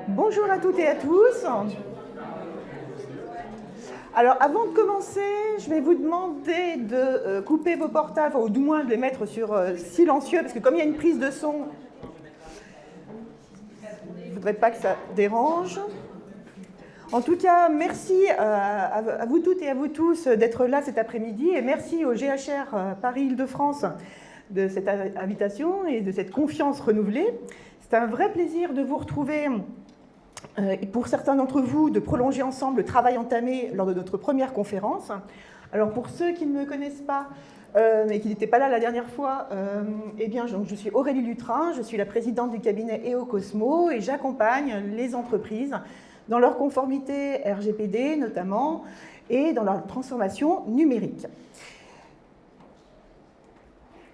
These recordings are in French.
Bonjour à toutes et à tous. Alors, avant de commencer, je vais vous demander de couper vos portables, ou du moins de les mettre sur silencieux, parce que comme il y a une prise de son, je ne voudrais pas que ça dérange. En tout cas, merci à vous toutes et à vous tous d'être là cet après-midi, et merci au GHR Paris-Île-de-France de cette invitation et de cette confiance renouvelée. C'est un vrai plaisir de vous retrouver. Et pour certains d'entre vous, de prolonger ensemble le travail entamé lors de notre première conférence. Alors pour ceux qui ne me connaissent pas, mais qui n'étaient pas là la dernière fois, eh bien, je suis Aurélie Lutrin, je suis la présidente du cabinet EOCosmo et j'accompagne les entreprises dans leur conformité RGPD notamment et dans leur transformation numérique.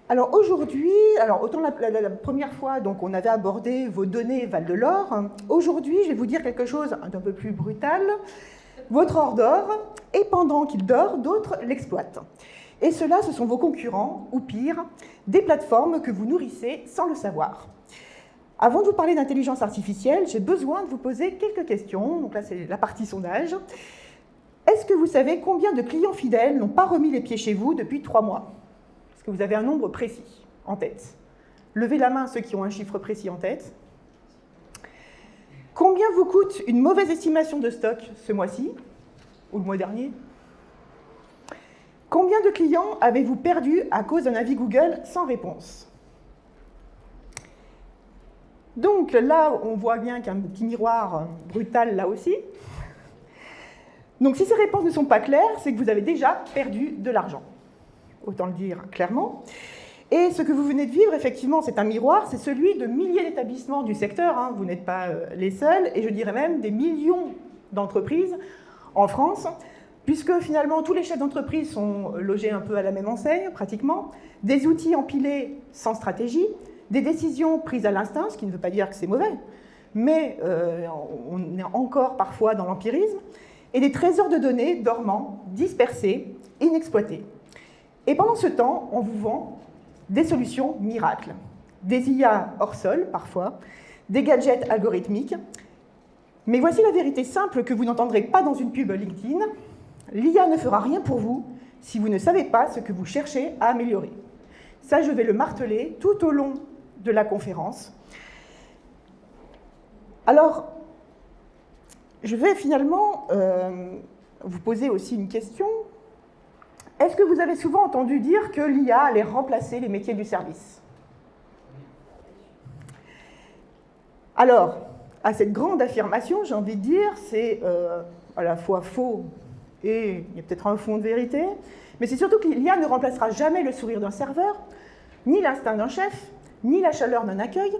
Alors aujourd'hui, autant la première fois, donc, on avait abordé vos données Val de l'Or, aujourd'hui je vais vous dire quelque chose d'un peu plus brutal. Votre or dort, et pendant qu'il dort, d'autres l'exploitent. Et cela, ce sont vos concurrents, ou pire, des plateformes que vous nourrissez sans le savoir. Avant de vous parler d'intelligence artificielle, j'ai besoin de vous poser quelques questions. Donc là, c'est la partie sondage. Est-ce que vous savez combien de clients fidèles n'ont pas remis les pieds chez vous depuis 3 mois ? Que vous avez un nombre précis en tête. Levez la main ceux qui ont un chiffre précis en tête. Combien vous coûte une mauvaise estimation de stock ce mois-ci ou le mois dernier? Combien de clients avez-vous perdu à cause d'un avis Google sans réponse? Donc là, on voit bien qu'il y a un petit miroir brutal là aussi. Donc si ces réponses ne sont pas claires, c'est que vous avez déjà perdu de l'argent. Autant le dire clairement. Et ce que vous venez de vivre, effectivement, c'est un miroir, c'est celui de milliers d'établissements du secteur, hein, vous n'êtes pas les seuls, et je dirais même des millions d'entreprises en France, puisque finalement tous les chefs d'entreprise sont logés un peu à la même enseigne, pratiquement, des outils empilés sans stratégie, des décisions prises à l'instinct, ce qui ne veut pas dire que c'est mauvais, mais on est encore parfois dans l'empirisme, et des trésors de données dormants, dispersés, inexploités. Et pendant ce temps, on vous vend des solutions miracles, des IA hors sol parfois, des gadgets algorithmiques. Mais voici la vérité simple que vous n'entendrez pas dans une pub LinkedIn. L'IA ne fera rien pour vous si vous ne savez pas ce que vous cherchez à améliorer. Ça, je vais le marteler tout au long de la conférence. Alors, je vais finalement vous poser aussi une question. Est-ce que vous avez souvent entendu dire que l'IA allait remplacer les métiers du service? Alors, à cette grande affirmation, j'ai envie de dire, c'est à la fois faux et il y a peut-être un fond de vérité, mais c'est surtout que l'IA ne remplacera jamais le sourire d'un serveur, ni l'instinct d'un chef, ni la chaleur d'un accueil,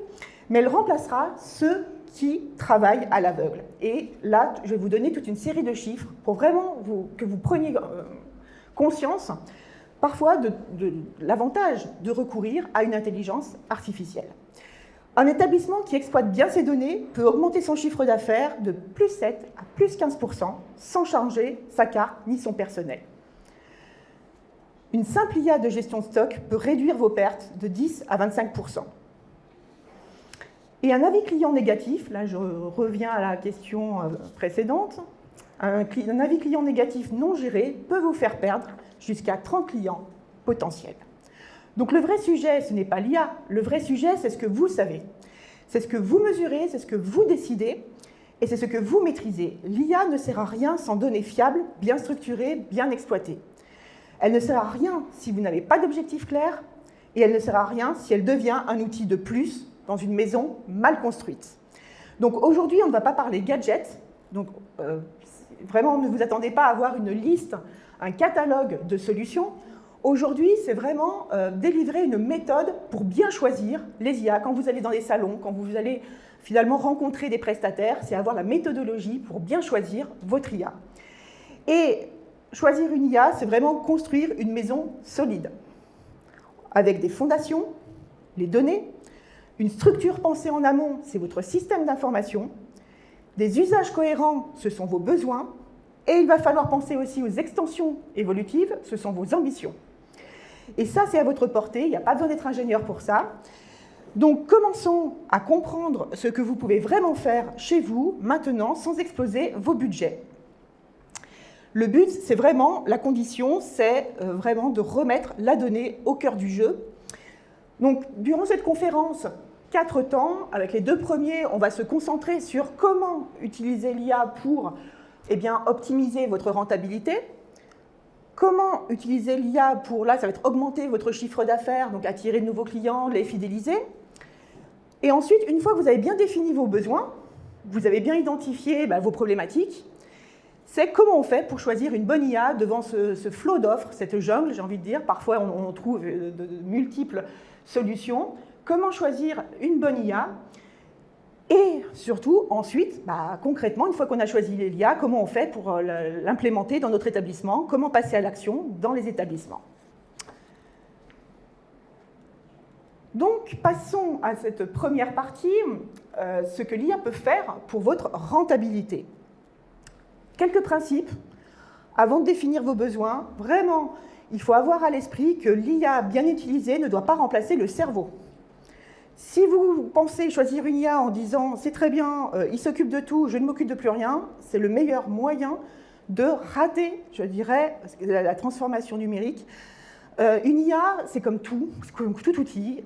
mais elle remplacera ceux qui travaillent à l'aveugle. Et là, je vais vous donner toute une série de chiffres pour vraiment que vous preniez conscience parfois de l'avantage de recourir à une intelligence artificielle. Un établissement qui exploite bien ses données peut augmenter son chiffre d'affaires de plus 7 à plus 15% sans changer sa carte ni son personnel. Une simple IA de gestion de stock peut réduire vos pertes de 10 à 25%. Et un avis client négatif, là je reviens à la question précédente, un avis client négatif non géré peut vous faire perdre jusqu'à 30 clients potentiels. Donc le vrai sujet, ce n'est pas l'IA, le vrai sujet, c'est ce que vous savez. C'est ce que vous mesurez, c'est ce que vous décidez, et c'est ce que vous maîtrisez. L'IA ne sert à rien sans données fiables, bien structurées, bien exploitées. Elle ne sert à rien si vous n'avez pas d'objectif clair, et elle ne sert à rien si elle devient un outil de plus dans une maison mal construite. Donc aujourd'hui, on ne va pas parler gadgets, donc vraiment, ne vous attendez pas à avoir une liste, un catalogue de solutions. Aujourd'hui, c'est vraiment délivrer une méthode pour bien choisir les IA. Quand vous allez dans des salons, quand vous allez finalement rencontrer des prestataires, c'est avoir la méthodologie pour bien choisir votre IA. Et choisir une IA, c'est vraiment construire une maison solide, avec des fondations, les données, une structure pensée en amont, c'est votre système d'information, des usages cohérents, ce sont vos besoins, et il va falloir penser aussi aux extensions évolutives, ce sont vos ambitions. Et ça, c'est à votre portée, il n'y a pas besoin d'être ingénieur pour ça. Donc, commençons à comprendre ce que vous pouvez vraiment faire chez vous, maintenant, sans exploser vos budgets. Le but, c'est vraiment, la condition, c'est vraiment de remettre la donnée au cœur du jeu. Donc, durant cette conférence, 4 temps, avec les 2 premiers, on va se concentrer sur comment utiliser l'IA pour optimiser votre rentabilité. Comment utiliser l'IA pour, là, ça va être augmenter votre chiffre d'affaires, donc attirer de nouveaux clients, les fidéliser. Et ensuite, une fois que vous avez bien défini vos besoins, vous avez bien identifié vos problématiques, c'est comment on fait pour choisir une bonne IA devant ce flot d'offres, cette jungle, j'ai envie de dire. Parfois, on trouve de multiples solutions. Comment choisir une bonne IA? Et surtout, ensuite, concrètement, une fois qu'on a choisi l'IA, comment on fait pour l'implémenter dans notre établissement? Comment passer à l'action dans les établissements? Donc, passons à cette première partie, ce que l'IA peut faire pour votre rentabilité. Quelques principes. Avant de définir vos besoins, vraiment, il faut avoir à l'esprit que l'IA bien utilisée ne doit pas remplacer le cerveau. Si vous pensez choisir une IA en disant « c'est très bien, il s'occupe de tout, je ne m'occupe de plus rien », c'est le meilleur moyen de rater, je dirais, la transformation numérique. Une IA, c'est comme tout outil,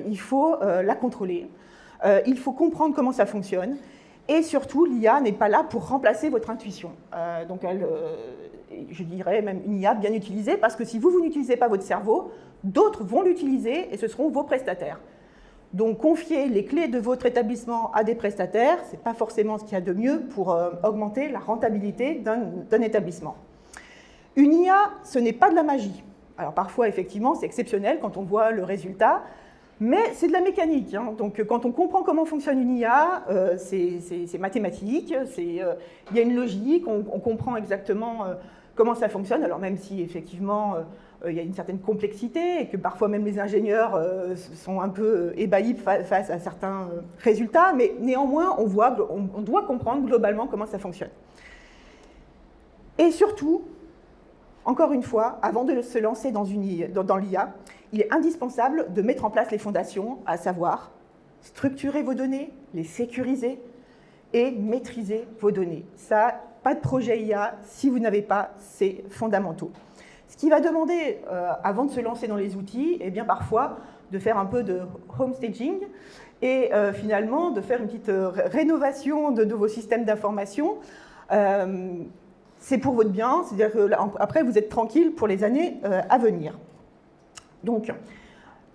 il faut la contrôler, il faut comprendre comment ça fonctionne. Et surtout, l'IA n'est pas là pour remplacer votre intuition. Donc, je dirais même une IA bien utilisée, parce que si vous n'utilisez pas votre cerveau, d'autres vont l'utiliser et ce seront vos prestataires. Donc, confier les clés de votre établissement à des prestataires, ce n'est pas forcément ce qu'il y a de mieux pour augmenter la rentabilité d'un établissement. Une IA, ce n'est pas de la magie. Alors, parfois, effectivement, c'est exceptionnel quand on voit le résultat, mais c'est de la mécanique. Donc, quand on comprend comment fonctionne une IA, c'est mathématique, il y a une logique, on comprend exactement comment ça fonctionne, alors même si, effectivement, il y a une certaine complexité et que parfois même les ingénieurs sont un peu ébahis face à certains résultats, mais néanmoins, on doit comprendre globalement comment ça fonctionne. Et surtout, encore une fois, avant de se lancer dans l'IA, il est indispensable de mettre en place les fondations, à savoir structurer vos données, les sécuriser et maîtriser vos données. Ça, pas de projet IA si vous n'avez pas ces fondamentaux. Ce qui va demander, avant de se lancer dans les outils, parfois de faire un peu de home staging et finalement de faire une petite rénovation de vos systèmes d'information. C'est pour votre bien, c'est-à-dire qu'après, vous êtes tranquille pour les années à venir. Donc,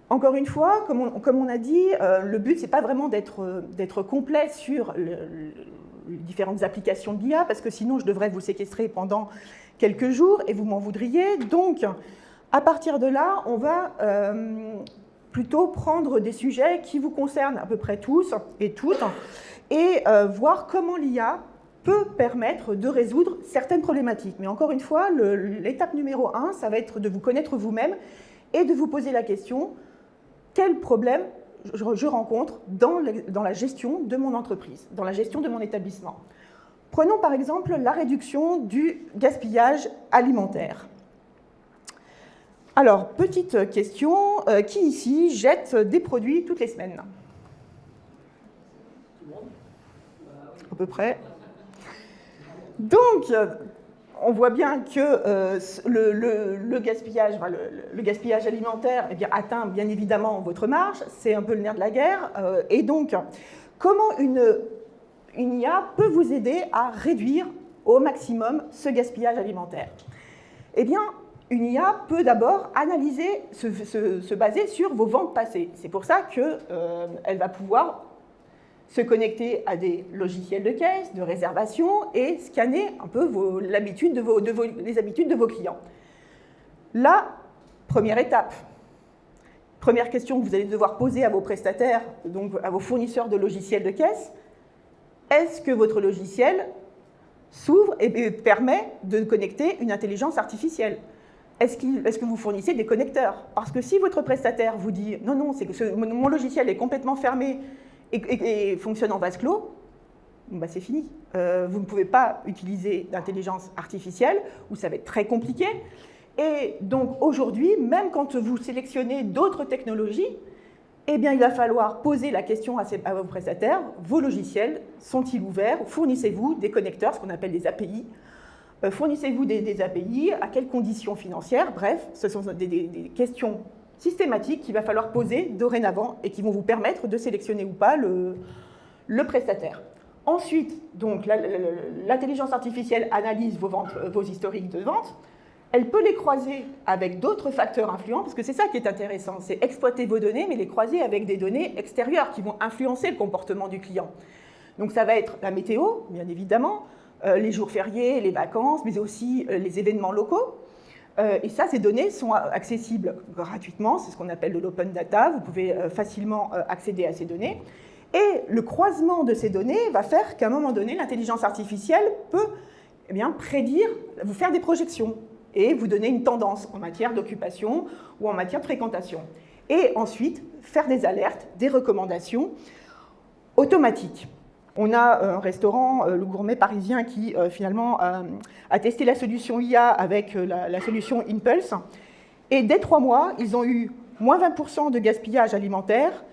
encore une fois, comme on a dit, le but, ce n'est pas vraiment d'être complet sur les différentes applications de l'IA, parce que sinon, je devrais vous séquestrer pendant quelques jours et vous m'en voudriez. Donc, à partir de là, on va plutôt prendre des sujets qui vous concernent à peu près tous et toutes et voir comment l'IA peut permettre de résoudre certaines problématiques. Mais encore une fois, l'étape numéro 1, ça va être de vous connaître vous-même et de vous poser la question, quel problème je rencontre dans la gestion de mon entreprise, dans la gestion de mon établissement. Prenons par exemple la réduction du gaspillage alimentaire. Alors, petite question, qui ici jette des produits toutes les semaines? À peu près. Donc, on voit bien que le gaspillage alimentaire atteint bien évidemment votre marge, c'est un peu le nerf de la guerre. Et donc, comment une IA peut vous aider à réduire au maximum ce gaspillage alimentaire? Eh bien, une IA peut d'abord analyser, se baser sur vos ventes passées. C'est pour ça qu'elle va pouvoir se connecter à des logiciels de caisse, de réservation et scanner un peu les habitudes de vos clients. La première étape, première question que vous allez devoir poser à vos prestataires, donc à vos fournisseurs de logiciels de caisse, est-ce que votre logiciel s'ouvre et permet de connecter une intelligence artificielle? Est-ce que vous fournissez des connecteurs? Parce que si votre prestataire vous dit « non, c'est que mon logiciel est complètement fermé », et fonctionne en vase clos, c'est fini. Vous ne pouvez pas utiliser d'intelligence artificielle, ou ça va être très compliqué. Et donc aujourd'hui, même quand vous sélectionnez d'autres technologies, eh bien, il va falloir poser la question à vos prestataires, vos logiciels sont-ils ouverts? Fournissez-vous des connecteurs, ce qu'on appelle des API. Fournissez-vous des API, à quelles conditions financières? Bref, ce sont des questions systématiques qu'il va falloir poser dorénavant et qui vont vous permettre de sélectionner ou pas le prestataire. Ensuite, donc, l'intelligence artificielle analyse vos historiques de vente. Elle peut les croiser avec d'autres facteurs influents, parce que c'est ça qui est intéressant, c'est exploiter vos données, mais les croiser avec des données extérieures qui vont influencer le comportement du client. Donc ça va être la météo, bien évidemment, les jours fériés, les vacances, mais aussi les événements locaux. Et ça, ces données sont accessibles gratuitement, c'est ce qu'on appelle de l'open data, vous pouvez facilement accéder à ces données. Et le croisement de ces données va faire qu'à un moment donné, l'intelligence artificielle peut prédire, vous faire des projections et vous donner une tendance en matière d'occupation ou en matière de fréquentation. Et ensuite, faire des alertes, des recommandations automatiques. On a un restaurant, le Gourmet Parisien, qui finalement a testé la solution IA avec la solution Impulse. Et dès 3 mois, ils ont eu moins 20% de gaspillage alimentaire,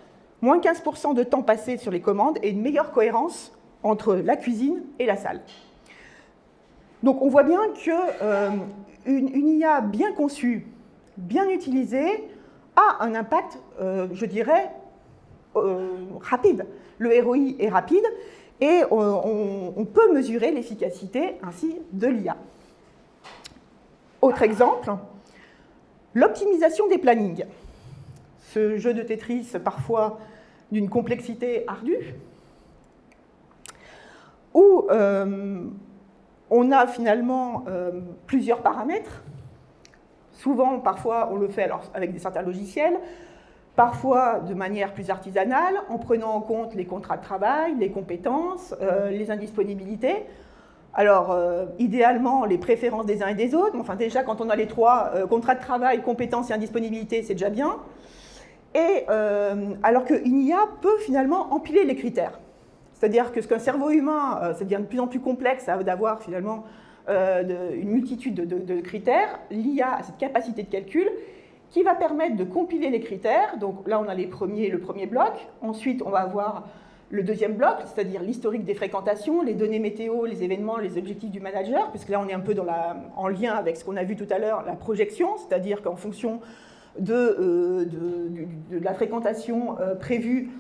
moins 15% de temps passé sur les commandes et une meilleure cohérence entre la cuisine et la salle. Donc on voit bien qu'une IA bien conçue, bien utilisée, a un impact, je dirais, rapide. Le ROI est rapide et on peut mesurer l'efficacité ainsi de l'IA. Autre exemple, l'optimisation des plannings. Ce jeu de Tetris, parfois d'une complexité ardue, où on a finalement plusieurs paramètres. Souvent, parfois, on le fait avec certains logiciels, parfois de manière plus artisanale, en prenant en compte les contrats de travail, les compétences, les indisponibilités. Alors, idéalement, les préférences des uns et des autres. Enfin, déjà, quand on a les 3, contrats de travail, compétences et indisponibilité, c'est déjà bien. Et alors qu'une IA peut finalement empiler les critères. C'est-à-dire que ce qu'un cerveau humain, ça devient de plus en plus complexe d'avoir finalement une multitude de critères, l'IA a cette capacité de calcul qui va permettre de compiler les critères. Donc là, on a le premier bloc. Ensuite, on va avoir le deuxième bloc, c'est-à-dire l'historique des fréquentations, les données météo, les événements, les objectifs du manager, puisque là, on est un peu en lien avec ce qu'on a vu tout à l'heure, la projection, c'est-à-dire qu'en fonction de la fréquentation prévue,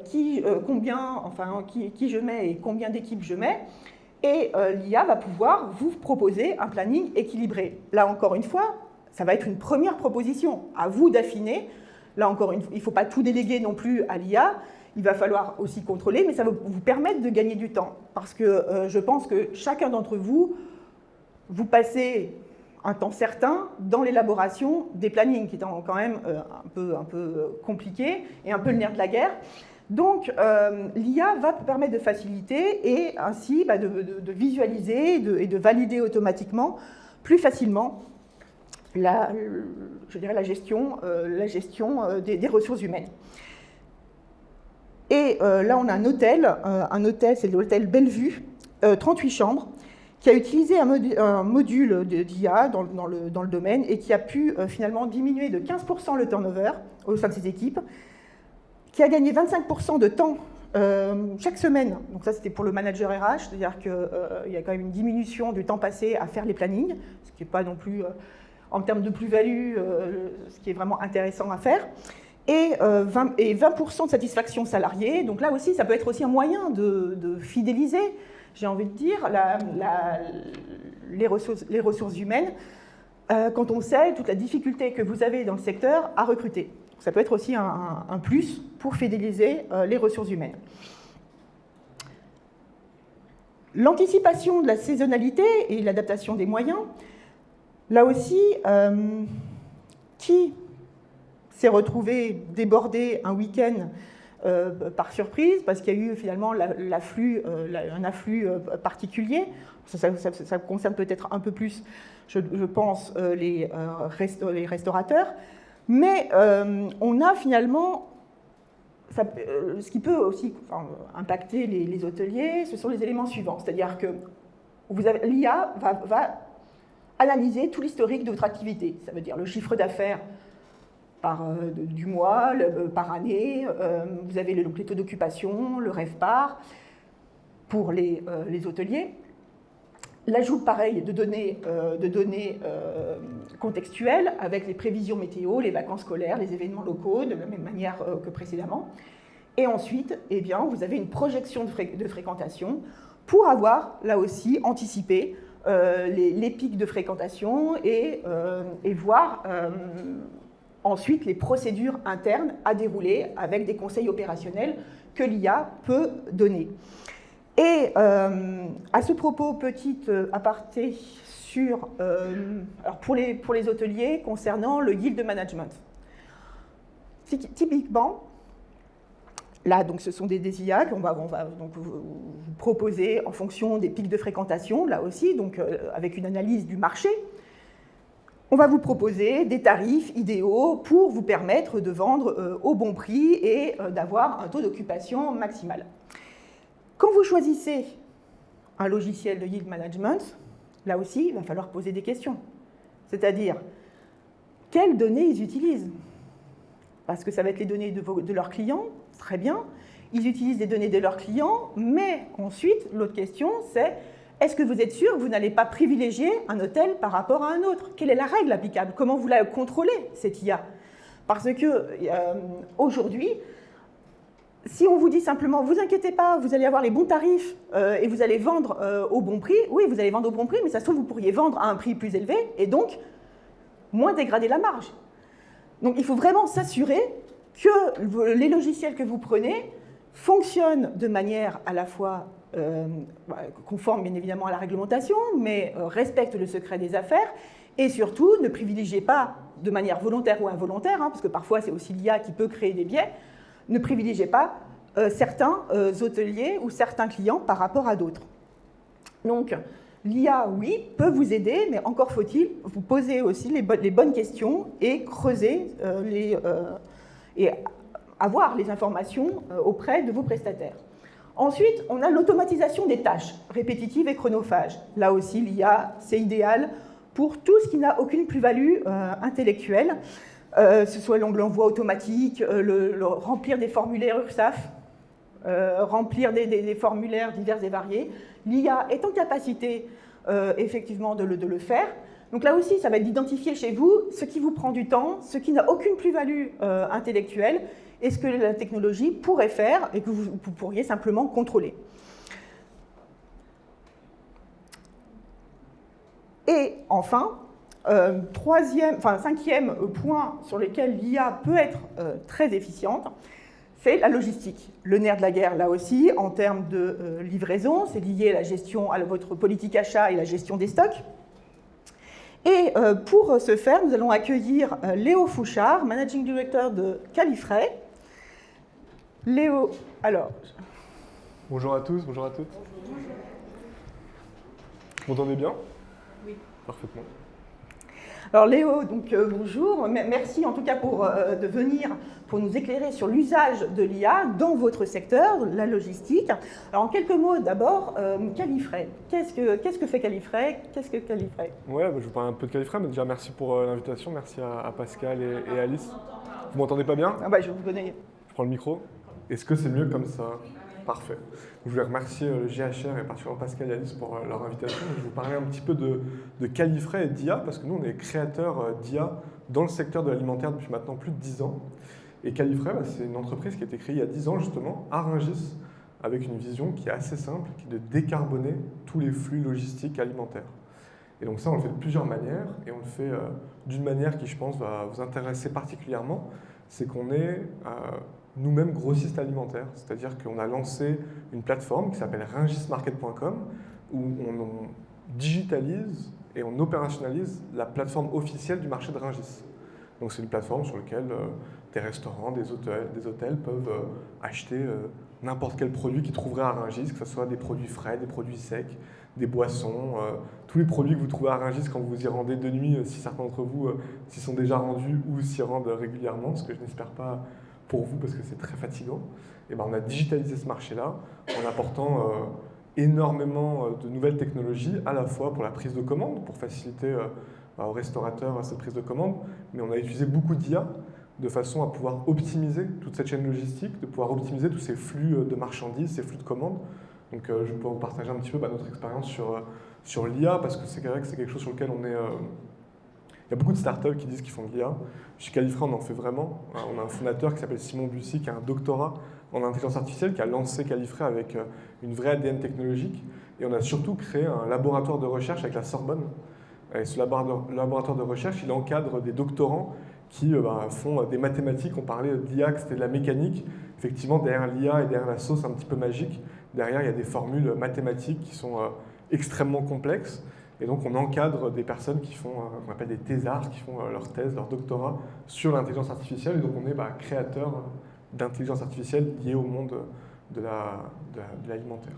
qui je mets et combien d'équipes je mais, et l'IA va pouvoir vous proposer un planning équilibré. Là, encore une fois, ça va être une première proposition, à vous d'affiner. Là, encore une fois, il ne faut pas tout déléguer non plus à l'IA, il va falloir aussi contrôler, mais ça va vous permettre de gagner du temps, parce que je pense que chacun d'entre vous, vous passez un temps certain dans l'élaboration des plannings, qui est quand même un peu compliqué et un peu le nerf de la guerre. Donc, l'IA va permettre de faciliter et ainsi de visualiser et de valider automatiquement plus facilement la gestion des ressources humaines. Et là, on a un hôtel, c'est l'hôtel Bellevue, 38 chambres, qui a utilisé un module d'IA dans le domaine et qui a pu finalement diminuer de 15% le turnover au sein de ses équipes, qui a gagné 25% de temps chaque semaine. Donc ça, c'était pour le manager RH, c'est-à-dire qu'il y a quand même une diminution du temps passé à faire les plannings, ce qui n'est pas non plus, en termes de plus-value, ce qui est vraiment intéressant à faire. Et 20% de satisfaction salariée. Donc là aussi, ça peut être aussi un moyen de fidéliser, j'ai envie de dire, les ressources humaines, quand on sait toute la difficulté que vous avez dans le secteur à recruter. Ça peut être aussi un plus pour fidéliser les ressources humaines. L'anticipation de la saisonnalité et l'adaptation des moyens, là aussi, qui s'est retrouvé débordé un week-end par surprise, parce qu'il y a eu finalement un afflux particulier. Ça concerne peut-être un peu plus, je pense, les restaurateurs. Mais on a finalement, ce qui peut aussi impacter les hôteliers, ce sont les éléments suivants. C'est-à-dire que l'IA va analyser tout l'historique de votre activité. Ça veut dire le chiffre d'affaires du mois, par année. Vous avez donc les taux d'occupation, le RevPAR pour les hôteliers. L'ajout, pareil, de données contextuelles avec les prévisions météo, les vacances scolaires, les événements locaux, de la même manière que précédemment. Et ensuite, eh bien, vous avez une projection de fréquentation pour avoir, là aussi, anticipé les pics de fréquentation et voir ensuite les procédures internes à dérouler avec des conseils opérationnels que l'IA peut donner. Et à ce propos, petite aparté sur, alors pour les hôteliers concernant le yield management. Typiquement, là, donc, ce sont des IA qu'on va donc vous proposer en fonction des pics de fréquentation, là aussi, donc avec une analyse du marché. On va vous proposer des tarifs idéaux pour vous permettre de vendre au bon prix et d'avoir un taux d'occupation maximal. Quand vous choisissez un logiciel de yield management, là aussi, il va falloir poser des questions. C'est-à-dire, quelles données ils utilisent? Parce que ça va être les données de leurs clients, très bien. Ils utilisent des données de leurs clients, mais ensuite, l'autre question, c'est est-ce que vous êtes sûr que vous n'allez pas privilégier un hôtel par rapport à un autre? Quelle est la règle applicable? Comment vous la contrôlez, cette IA? Parce que aujourd'hui, si on vous dit simplement, vous inquiétez pas, vous allez avoir les bons tarifs et vous allez vendre au bon prix, oui, vous allez vendre au bon prix, mais ça se trouve, vous pourriez vendre à un prix plus élevé et donc moins dégrader la marge. Donc il faut vraiment s'assurer que les logiciels que vous prenez fonctionnent de manière à la fois conforme bien évidemment à la réglementation, mais respectent le secret des affaires et surtout ne privilégiez pas de manière volontaire ou involontaire, parce que parfois c'est aussi l'IA qui peut créer des biais, ne privilégiez pas certains hôteliers ou certains clients par rapport à d'autres. Donc, l'IA, oui, peut vous aider, mais encore faut-il vous poser aussi les bonnes questions et creuser et avoir les informations auprès de vos prestataires. Ensuite, on a l'automatisation des tâches répétitives et chronophages. Là aussi, l'IA, c'est idéal pour tout ce qui n'a aucune plus-value intellectuelle. Ce soit l'envoi automatique, le remplir des formulaires URSSAF, remplir des formulaires divers et variés. L'IA est en capacité effectivement de le faire. Donc là aussi, ça va être d'identifier chez vous ce qui vous prend du temps, ce qui n'a aucune plus-value intellectuelle, et ce que la technologie pourrait faire et que vous pourriez simplement contrôler. Et enfin, cinquième point sur lequel l'IA peut être très efficiente, c'est la logistique. Le nerf de la guerre, là aussi, en termes de livraison, c'est lié à la gestion, à votre politique achat et la gestion des stocks. Et pour ce faire, nous allons accueillir Léo Fouchard, Managing Director de Califray. Léo, alors... Bonjour à tous, bonjour à toutes. Vous m'entendez bien? Oui. Parfaitement. Alors Léo, donc bonjour, merci en tout cas de venir pour nous éclairer sur l'usage de l'IA dans votre secteur, la logistique. Alors en quelques mots d'abord, Califray. Qu'est-ce que fait Califray? Qu'est-ce que Califray? Ouais, je vais vous parler un peu de Califray, mais déjà merci pour l'invitation, merci à Pascal et Alice. Vous m'entendez pas bien? Je vous connais. Je prends le micro. Est-ce que c'est mieux comme ça? Parfait. Je voulais remercier le GHR et particulièrement Pascal et Alice pour leur invitation. Je vais vous parler un petit peu de Califray et d'IA, parce que nous, on est créateurs d'IA dans le secteur de l'alimentaire depuis maintenant plus de 10 ans. Et Califray, c'est une entreprise qui a été créée il y a 10 ans, justement, à Rungis, avec une vision qui est assez simple, qui est de décarboner tous les flux logistiques alimentaires. Et donc ça, on le fait de plusieurs manières, et on le fait d'une manière qui, je pense, va vous intéresser particulièrement, c'est qu'on est... nous-mêmes grossistes alimentaires, c'est-à-dire qu'on a lancé une plateforme qui s'appelle rungismarket.com où on digitalise et on opérationnalise la plateforme officielle du marché de Rungis. Donc c'est une plateforme sur laquelle des restaurants, des hôtels peuvent acheter n'importe quel produit qu'ils trouveraient à Rungis, que ce soit des produits frais, des produits secs, des boissons, tous les produits que vous trouvez à Rungis quand vous y rendez de nuit, si certains d'entre vous s'y sont déjà rendus ou s'y rendent régulièrement, ce que je n'espère pas pour vous parce que c'est très fatigant, et on a digitalisé ce marché-là en apportant énormément de nouvelles technologies, à la fois pour la prise de commande, pour faciliter aux restaurateurs cette prise de commande, mais on a utilisé beaucoup d'IA, de façon à pouvoir optimiser toute cette chaîne logistique, de pouvoir optimiser tous ces flux de marchandises, ces flux de commandes. Donc je vais pouvoir vous partager un petit peu notre expérience sur l'IA, parce que c'est vrai que c'est quelque chose sur lequel on est... Il y a beaucoup de startups qui disent qu'ils font de l'IA. Chez Califray, on en fait vraiment. On a un fondateur qui s'appelle Simon Bussy, qui a un doctorat en intelligence artificielle, qui a lancé Califray avec une vraie ADN technologique. Et on a surtout créé un laboratoire de recherche avec la Sorbonne. Et ce laboratoire de recherche, il encadre des doctorants qui font des mathématiques. On parlait de l'IA, que c'était de la mécanique. Effectivement, derrière l'IA et derrière la sauce un petit peu magique, derrière, il y a des formules mathématiques qui sont extrêmement complexes. Et donc, on encadre des personnes qui font, qu'on appelle des thésards, qui font leur thèse, leur doctorat sur l'intelligence artificielle. Et donc, on est créateur d'intelligence artificielle liée au monde de l'alimentaire.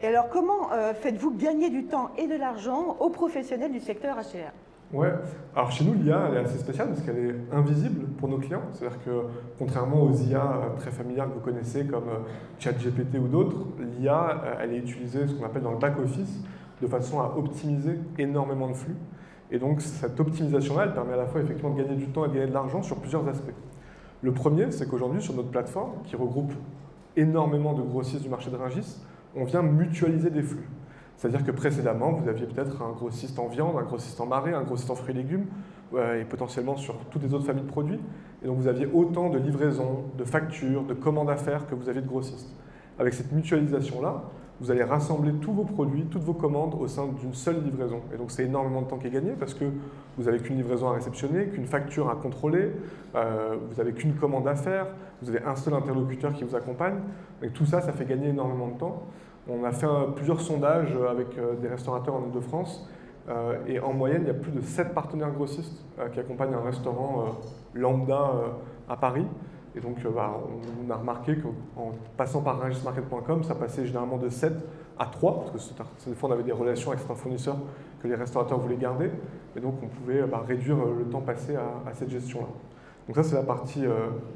Et alors, comment faites-vous gagner du temps et de l'argent aux professionnels du secteur HCR? Ouais, alors chez nous, l'IA, elle est assez spéciale parce qu'elle est invisible pour nos clients. C'est-à-dire que, contrairement aux IA très familières que vous connaissez, comme ChatGPT ou d'autres, l'IA, elle est utilisée, ce qu'on appelle dans le back-office, de façon à optimiser énormément de flux. Et donc, cette optimisation-là, elle permet à la fois effectivement de gagner du temps et de gagner de l'argent sur plusieurs aspects. Le premier, c'est qu'aujourd'hui, sur notre plateforme, qui regroupe énormément de grossistes du marché de Rungis, on vient mutualiser des flux. C'est-à-dire que précédemment, vous aviez peut-être un grossiste en viande, un grossiste en marée, un grossiste en fruits et légumes, et potentiellement sur toutes les autres familles de produits. Et donc vous aviez autant de livraisons, de factures, de commandes à faire que vous aviez de grossistes. Avec cette mutualisation-là, vous allez rassembler tous vos produits, toutes vos commandes au sein d'une seule livraison. Et donc c'est énormément de temps qui est gagné parce que vous n'avez qu'une livraison à réceptionner, qu'une facture à contrôler, vous n'avez qu'une commande à faire, vous avez un seul interlocuteur qui vous accompagne. Et tout ça, ça fait gagner énormément de temps. On a fait plusieurs sondages avec des restaurateurs en Ile-de-France et en moyenne, il y a plus de 7 partenaires grossistes qui accompagnent un restaurant lambda à Paris. Et donc, on a remarqué qu'en passant par rungismarket.com, ça passait généralement de 7 à 3, parce que des fois, on avait des relations avec certains fournisseurs que les restaurateurs voulaient garder. Et donc, on pouvait réduire le temps passé à cette gestion-là. Donc ça, c'est la partie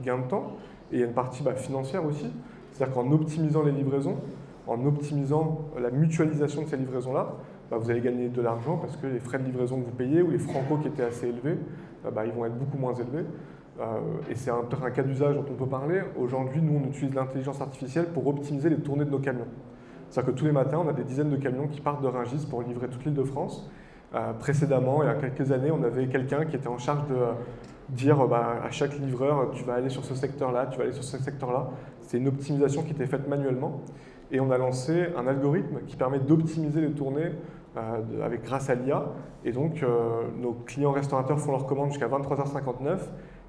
gain de temps. Et il y a une partie financière aussi. C'est-à-dire qu'en optimisant les livraisons, en optimisant la mutualisation de ces livraisons-là, vous allez gagner de l'argent parce que les frais de livraison que vous payez ou les francos qui étaient assez élevés, ils vont être beaucoup moins élevés. Et c'est peut-être un cas d'usage dont on peut parler. Aujourd'hui, nous, on utilise l'intelligence artificielle pour optimiser les tournées de nos camions. C'est-à-dire que tous les matins, on a des dizaines de camions qui partent de Rungis pour livrer toute l'Île-de-France. Précédemment, il y a quelques années, on avait quelqu'un qui était en charge de dire à chaque livreur, tu vas aller sur ce secteur-là, tu vas aller sur ce secteur-là. C'est une optimisation qui était faite manuellement. Et on a lancé un algorithme qui permet d'optimiser les tournées grâce à l'IA. Et donc, nos clients restaurateurs font leur commande jusqu'à 23h59.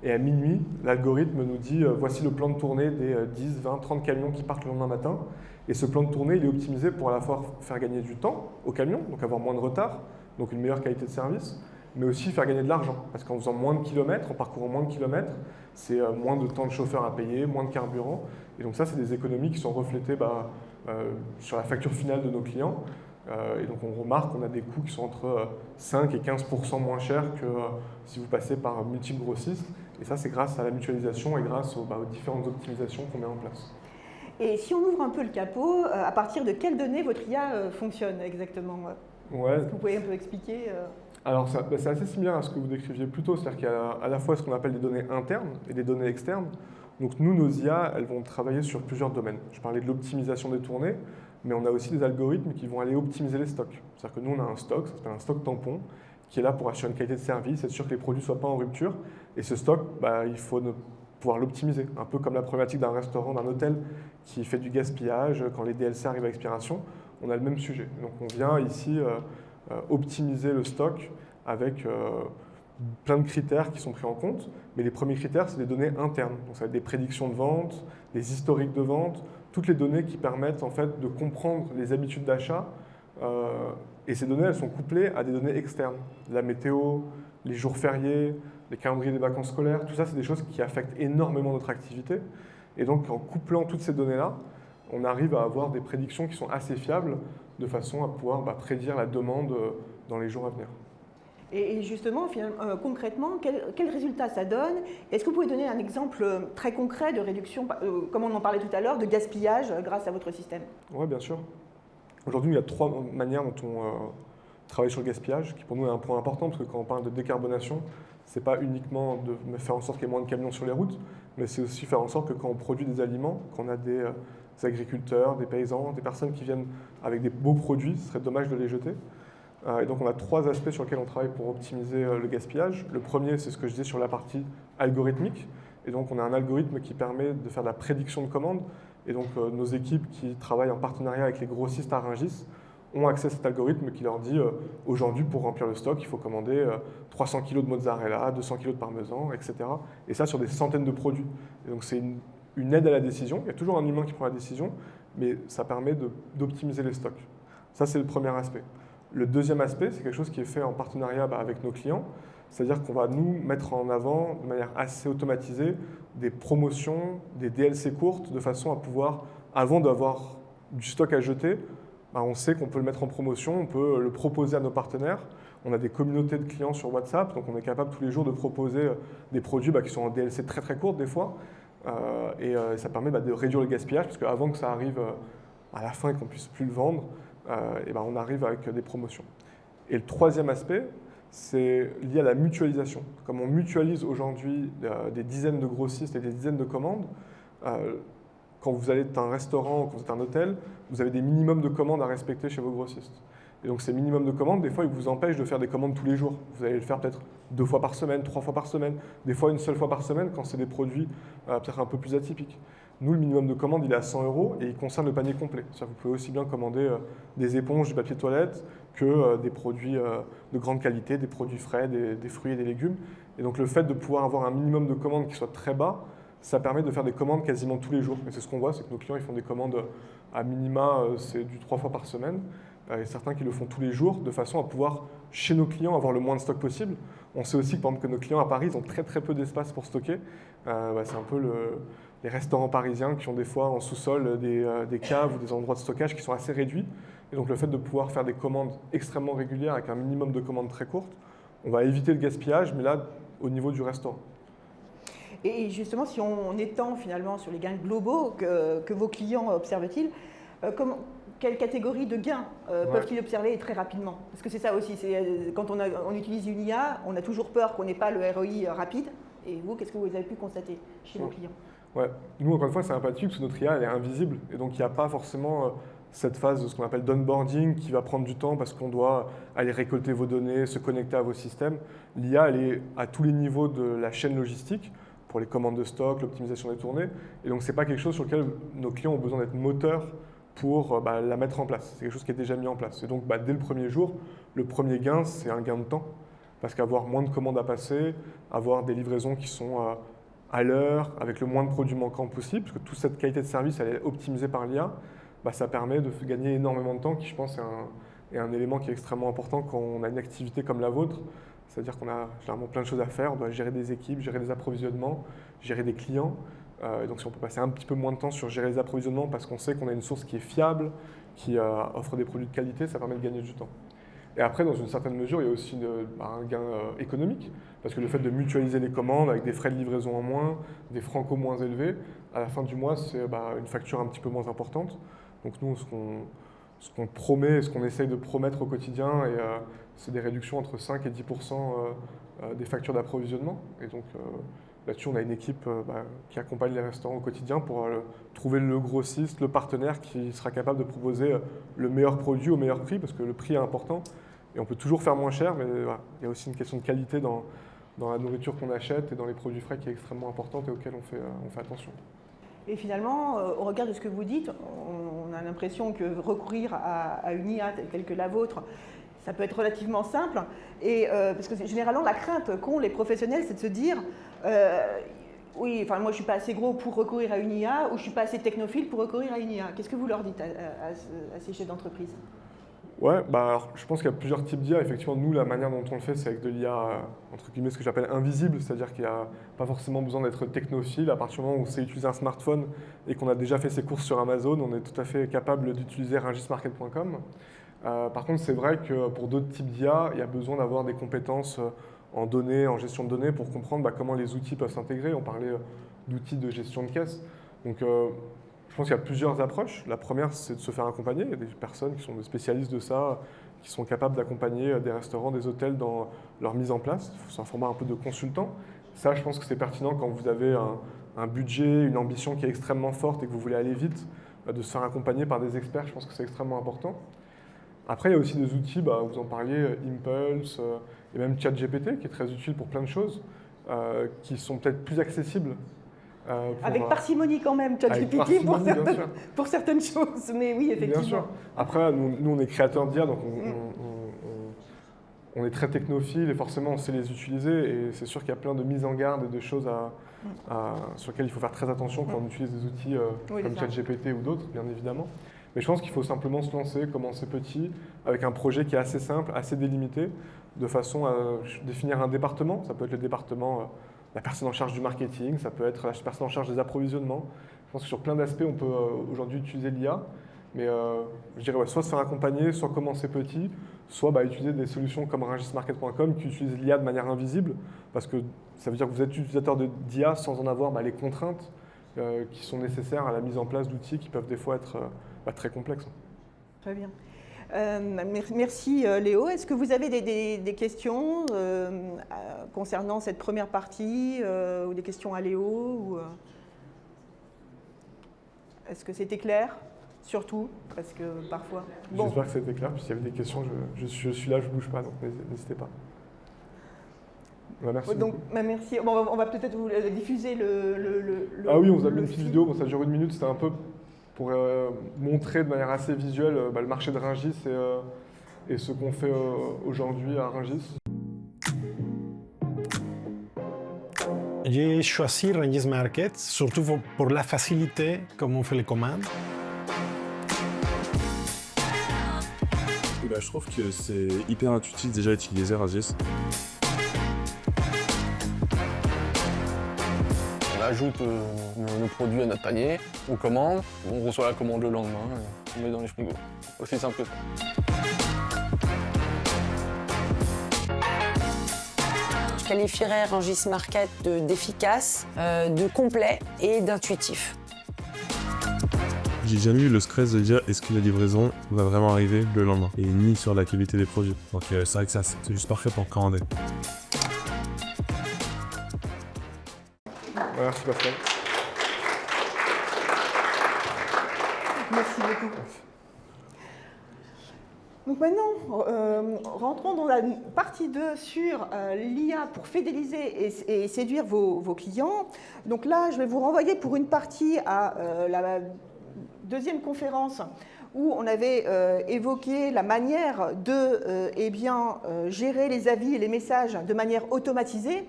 Et à minuit, l'algorithme nous dit voici le plan de tournée des 10, 20, 30 camions qui partent le lendemain matin. Et ce plan de tournée, il est optimisé pour à la fois faire gagner du temps aux camions, donc avoir moins de retard, donc une meilleure qualité de service, mais aussi faire gagner de l'argent. Parce qu'en faisant moins de kilomètres, en parcourant moins de kilomètres, c'est moins de temps de chauffeur à payer, moins de carburant. Et donc ça, c'est des économies qui sont reflétées sur la facture finale de nos clients. Et donc on remarque qu'on a des coûts qui sont entre 5 et 15% moins chers que si vous passez par multiples grossistes. Et ça, c'est grâce à la mutualisation et grâce aux différentes optimisations qu'on met en place. Et si on ouvre un peu le capot, à partir de quelles données votre IA fonctionne exactement? Est-ce que vous pouvez un peu expliquer Alors, c'est assez similaire à ce que vous décriviez plus tôt, c'est-à-dire qu'il y a à la fois ce qu'on appelle des données internes et des données externes. Donc nous, nos IA, elles vont travailler sur plusieurs domaines. Je parlais de l'optimisation des tournées, mais on a aussi des algorithmes qui vont aller optimiser les stocks. C'est-à-dire que nous, on a un stock, ça s'appelle un stock tampon, qui est là pour assurer une qualité de service, être sûr que les produits ne soient pas en rupture. Et ce stock, il faut pouvoir l'optimiser. Un peu comme la problématique d'un restaurant, d'un hôtel qui fait du gaspillage quand les DLC arrivent à expiration. On a le même sujet. Donc on vient ici optimiser le stock avec plein de critères qui sont pris en compte. Mais les premiers critères, c'est des données internes. Donc ça va être des prédictions de vente, des historiques de vente, toutes les données qui permettent en fait de comprendre les habitudes d'achat. Et ces données, elles sont couplées à des données externes. La météo, les jours fériés, les calendriers des vacances scolaires, tout ça, c'est des choses qui affectent énormément notre activité. Et donc, en couplant toutes ces données-là, on arrive à avoir des prédictions qui sont assez fiables de façon à pouvoir prédire la demande dans les jours à venir. Et justement, concrètement, quel résultat ça donne? Est-ce que vous pouvez donner un exemple très concret de réduction, comme on en parlait tout à l'heure, de gaspillage grâce à votre système? Oui, bien sûr. Aujourd'hui, il y a 3 manières dont travailler sur le gaspillage, qui pour nous est un point important, parce que quand on parle de décarbonation, c'est pas uniquement de faire en sorte qu'il y ait moins de camions sur les routes, mais c'est aussi faire en sorte que quand on produit des aliments, qu'on a des agriculteurs, des paysans, des personnes qui viennent avec des beaux produits, ce serait dommage de les jeter. Et donc on a 3 aspects sur lesquels on travaille pour optimiser le gaspillage. Le premier, c'est ce que je disais sur la partie algorithmique. Et donc on a un algorithme qui permet de faire de la prédiction de commandes. Et donc nos équipes qui travaillent en partenariat avec les grossistes à Rungis ont accès à cet algorithme qui leur dit aujourd'hui pour remplir le stock, il faut commander 300 kg de mozzarella, 200 kg de parmesan, etc. Et ça sur des centaines de produits. Et donc c'est une aide à la décision. Il y a toujours un humain qui prend la décision, mais ça permet d'optimiser les stocks. Ça c'est le premier aspect. Le deuxième aspect, c'est quelque chose qui est fait en partenariat avec nos clients, c'est-à-dire qu'on va nous mettre en avant de manière assez automatisée des promotions, des DLC courtes, de façon à pouvoir, avant d'avoir du stock à jeter, on sait qu'on peut le mettre en promotion, on peut le proposer à nos partenaires. On a des communautés de clients sur WhatsApp, donc on est capable tous les jours de proposer des produits qui sont en DLC très très courtes des fois, et ça permet de réduire le gaspillage, parce qu'avant que ça arrive à la fin et qu'on ne puisse plus le vendre, on arrive avec des promotions. Et le troisième aspect, c'est lié à la mutualisation. Comme on mutualise aujourd'hui des dizaines de grossistes et des dizaines de commandes, quand vous allez dans un restaurant ou quand vous êtes un hôtel, vous avez des minimums de commandes à respecter chez vos grossistes. Et donc ces minimums de commandes, des fois, ils vous empêchent de faire des commandes tous les jours. Vous allez le faire peut-être 2 fois par semaine, 3 fois par semaine, des fois une seule fois par semaine quand c'est des produits peut-être un peu plus atypiques. Nous, le minimum de commande, il est à 100 € et il concerne le panier complet. C'est-à-dire que vous pouvez aussi bien commander des éponges, du papier toilette que des produits de grande qualité, des produits frais, des fruits et des légumes. Et donc le fait de pouvoir avoir un minimum de commandes qui soit très bas, ça permet de faire des commandes quasiment tous les jours. Et c'est ce qu'on voit, c'est que nos clients ils font des commandes à minima, c'est du 3 fois par semaine. Et certains qui le font tous les jours, de façon à pouvoir, chez nos clients, avoir le moins de stock possible. On sait aussi que, par exemple, que nos clients à Paris, ils ont très très peu d'espace pour stocker. C'est un peu les restaurants parisiens qui ont des fois en sous-sol des caves ou des endroits de stockage qui sont assez réduits. Et donc le fait de pouvoir faire des commandes extrêmement régulières avec un minimum de commandes très courtes, on va éviter le gaspillage, mais là, au niveau du restaurant. Et justement, si on étend finalement sur les gains globaux que vos clients observent-ils, quelle catégorie de gains peuvent-ils observer très rapidement? Parce que c'est ça aussi, quand on utilise une IA, on a toujours peur qu'on n'ait pas le ROI rapide. Et vous, qu'est-ce que vous avez pu constater chez vos clients? Ouais. Nous, encore une fois, c'est sympathique parce que notre IA elle est invisible. Et donc, il n'y a pas forcément cette phase de ce qu'on appelle d'onboarding qui va prendre du temps parce qu'on doit aller récolter vos données, se connecter à vos systèmes. L'IA, elle est à tous les niveaux de la chaîne logistique pour les commandes de stock, l'optimisation des tournées. Et donc, ce n'est pas quelque chose sur lequel nos clients ont besoin d'être moteurs pour la mettre en place. C'est quelque chose qui est déjà mis en place. Et donc, dès le premier jour, le premier gain, c'est un gain de temps. Parce qu'avoir moins de commandes à passer, avoir des livraisons qui sont à l'heure, avec le moins de produits manquants possible, parce que toute cette qualité de service, elle est optimisée par l'IA, ça permet de gagner énormément de temps, qui je pense est un élément qui est extrêmement important quand on a une activité comme la vôtre. C'est-à-dire qu'on a généralement plein de choses à faire, on doit gérer des équipes, gérer des approvisionnements, gérer des clients. Et donc si on peut passer un petit peu moins de temps sur gérer les approvisionnements parce qu'on sait qu'on a une source qui est fiable, qui offre des produits de qualité, ça permet de gagner du temps. Et après, dans une certaine mesure, il y a aussi un gain économique, parce que le fait de mutualiser les commandes avec des frais de livraison en moins, des francos moins élevés, à la fin du mois, c'est une facture un petit peu moins importante. Donc nous, ce qu'on promet, ce qu'on essaye de promettre au quotidien, c'est des réductions entre 5 et 10% des factures d'approvisionnement. Et donc là-dessus, on a une équipe qui accompagne les restaurants au quotidien pour trouver le grossiste, le partenaire qui sera capable de proposer le meilleur produit au meilleur prix, parce que le prix est important. Et on peut toujours faire moins cher, mais il y a aussi une question de qualité dans la nourriture qu'on achète et dans les produits frais qui est extrêmement importante et auquel on fait attention. Et finalement, au regard de ce que vous dites, on a l'impression que recourir à une IA telle que la vôtre, ça peut être relativement simple. Parce que généralement, la crainte qu'ont les professionnels, c'est de se dire oui, moi je ne suis pas assez gros pour recourir à une IA ou je ne suis pas assez technophile pour recourir à une IA. Qu'est-ce que vous leur dites à ces chefs d'entreprise? Ouais, alors, je pense qu'il y a plusieurs types d'IA. Effectivement, nous, la manière dont on le fait, c'est avec de l'IA, entre guillemets, ce que j'appelle invisible, c'est-à-dire qu'il n'y a pas forcément besoin d'être technophile. À partir du moment où on sait utiliser un smartphone et qu'on a déjà fait ses courses sur Amazon, on est tout à fait capable d'utiliser rungismarket.com. Par contre, c'est vrai que pour d'autres types d'IA, il y a besoin d'avoir des compétences en données, en gestion de données, pour comprendre comment les outils peuvent s'intégrer. On parlait d'outils de gestion de caisse. Donc, je pense qu'il y a plusieurs approches. La première, c'est de se faire accompagner. Il y a des personnes qui sont des spécialistes de ça, qui sont capables d'accompagner des restaurants, des hôtels dans leur mise en place. C'est un format un peu de consultant. Ça, je pense que c'est pertinent quand vous avez un budget, une ambition qui est extrêmement forte et que vous voulez aller vite, de se faire accompagner par des experts, je pense que c'est extrêmement important. Après, il y a aussi des outils, vous en parliez, Impulse et même ChatGPT, qui est très utile pour plein de choses, qui sont peut-être plus accessibles. Avec parcimonie quand même, ChatGPT pour certaines choses, mais oui, effectivement. Bien sûr. Après, nous on est créateurs d'IA, donc on est très technophile et forcément on sait les utiliser. Et c'est sûr qu'il y a plein de mises en garde et de choses sur lesquelles il faut faire très attention quand on utilise des outils comme ChatGPT ou d'autres, bien évidemment. Mais je pense qu'il faut simplement se lancer, commencer petit, avec un projet qui est assez simple, assez délimité, de façon à définir un département. Ça peut être le département, la personne en charge du marketing, ça peut être la personne en charge des approvisionnements. Je pense que sur plein d'aspects, on peut aujourd'hui utiliser l'IA. Mais je dirais soit se faire accompagner, soit commencer petit, soit utiliser des solutions comme rangismarket.com qui utilisent l'IA de manière invisible, parce que ça veut dire que vous êtes utilisateur d'IA sans en avoir les contraintes qui sont nécessaires à la mise en place d'outils qui peuvent des fois être très complexes. Très bien. Merci Léo. Est-ce que vous avez des questions concernant cette première partie ou des questions à Léo Est-ce que c'était clair? Surtout, parce que parfois… Bon. J'espère que c'était clair. S'il y avait des questions, je suis là, je ne bouge pas, donc n'hésitez pas. Merci. Donc, merci. Bon, on va peut-être vous diffuser le Ah oui, on vous a mis une petite vidéo, ça dure 1 minute, c'était un peu pour montrer de manière assez visuelle le marché de Rungis et ce qu'on fait aujourd'hui à Rungis. J'ai choisi Rungis Market, surtout pour la facilité comme on fait les commandes. Je trouve que c'est hyper intuitif déjà d'utiliser Rungis. On ajoute nos produits à notre panier, on commande, on reçoit la commande le lendemain, et on met dans les frigos. Aussi simple que ça. Je qualifierais Rungis Market d'efficace, de complet et d'intuitif. J'ai jamais eu le stress de dire est-ce que la livraison va vraiment arriver le lendemain et ni sur la qualité des produits. Donc c'est vrai que ça c'est juste parfait pour commander. Merci Pascal. Merci beaucoup. Donc maintenant, rentrons dans la partie 2 sur l'IA pour fidéliser et séduire vos clients. Donc là, je vais vous renvoyer pour une partie à la deuxième conférence où on avait évoqué la manière de gérer les avis et les messages de manière automatisée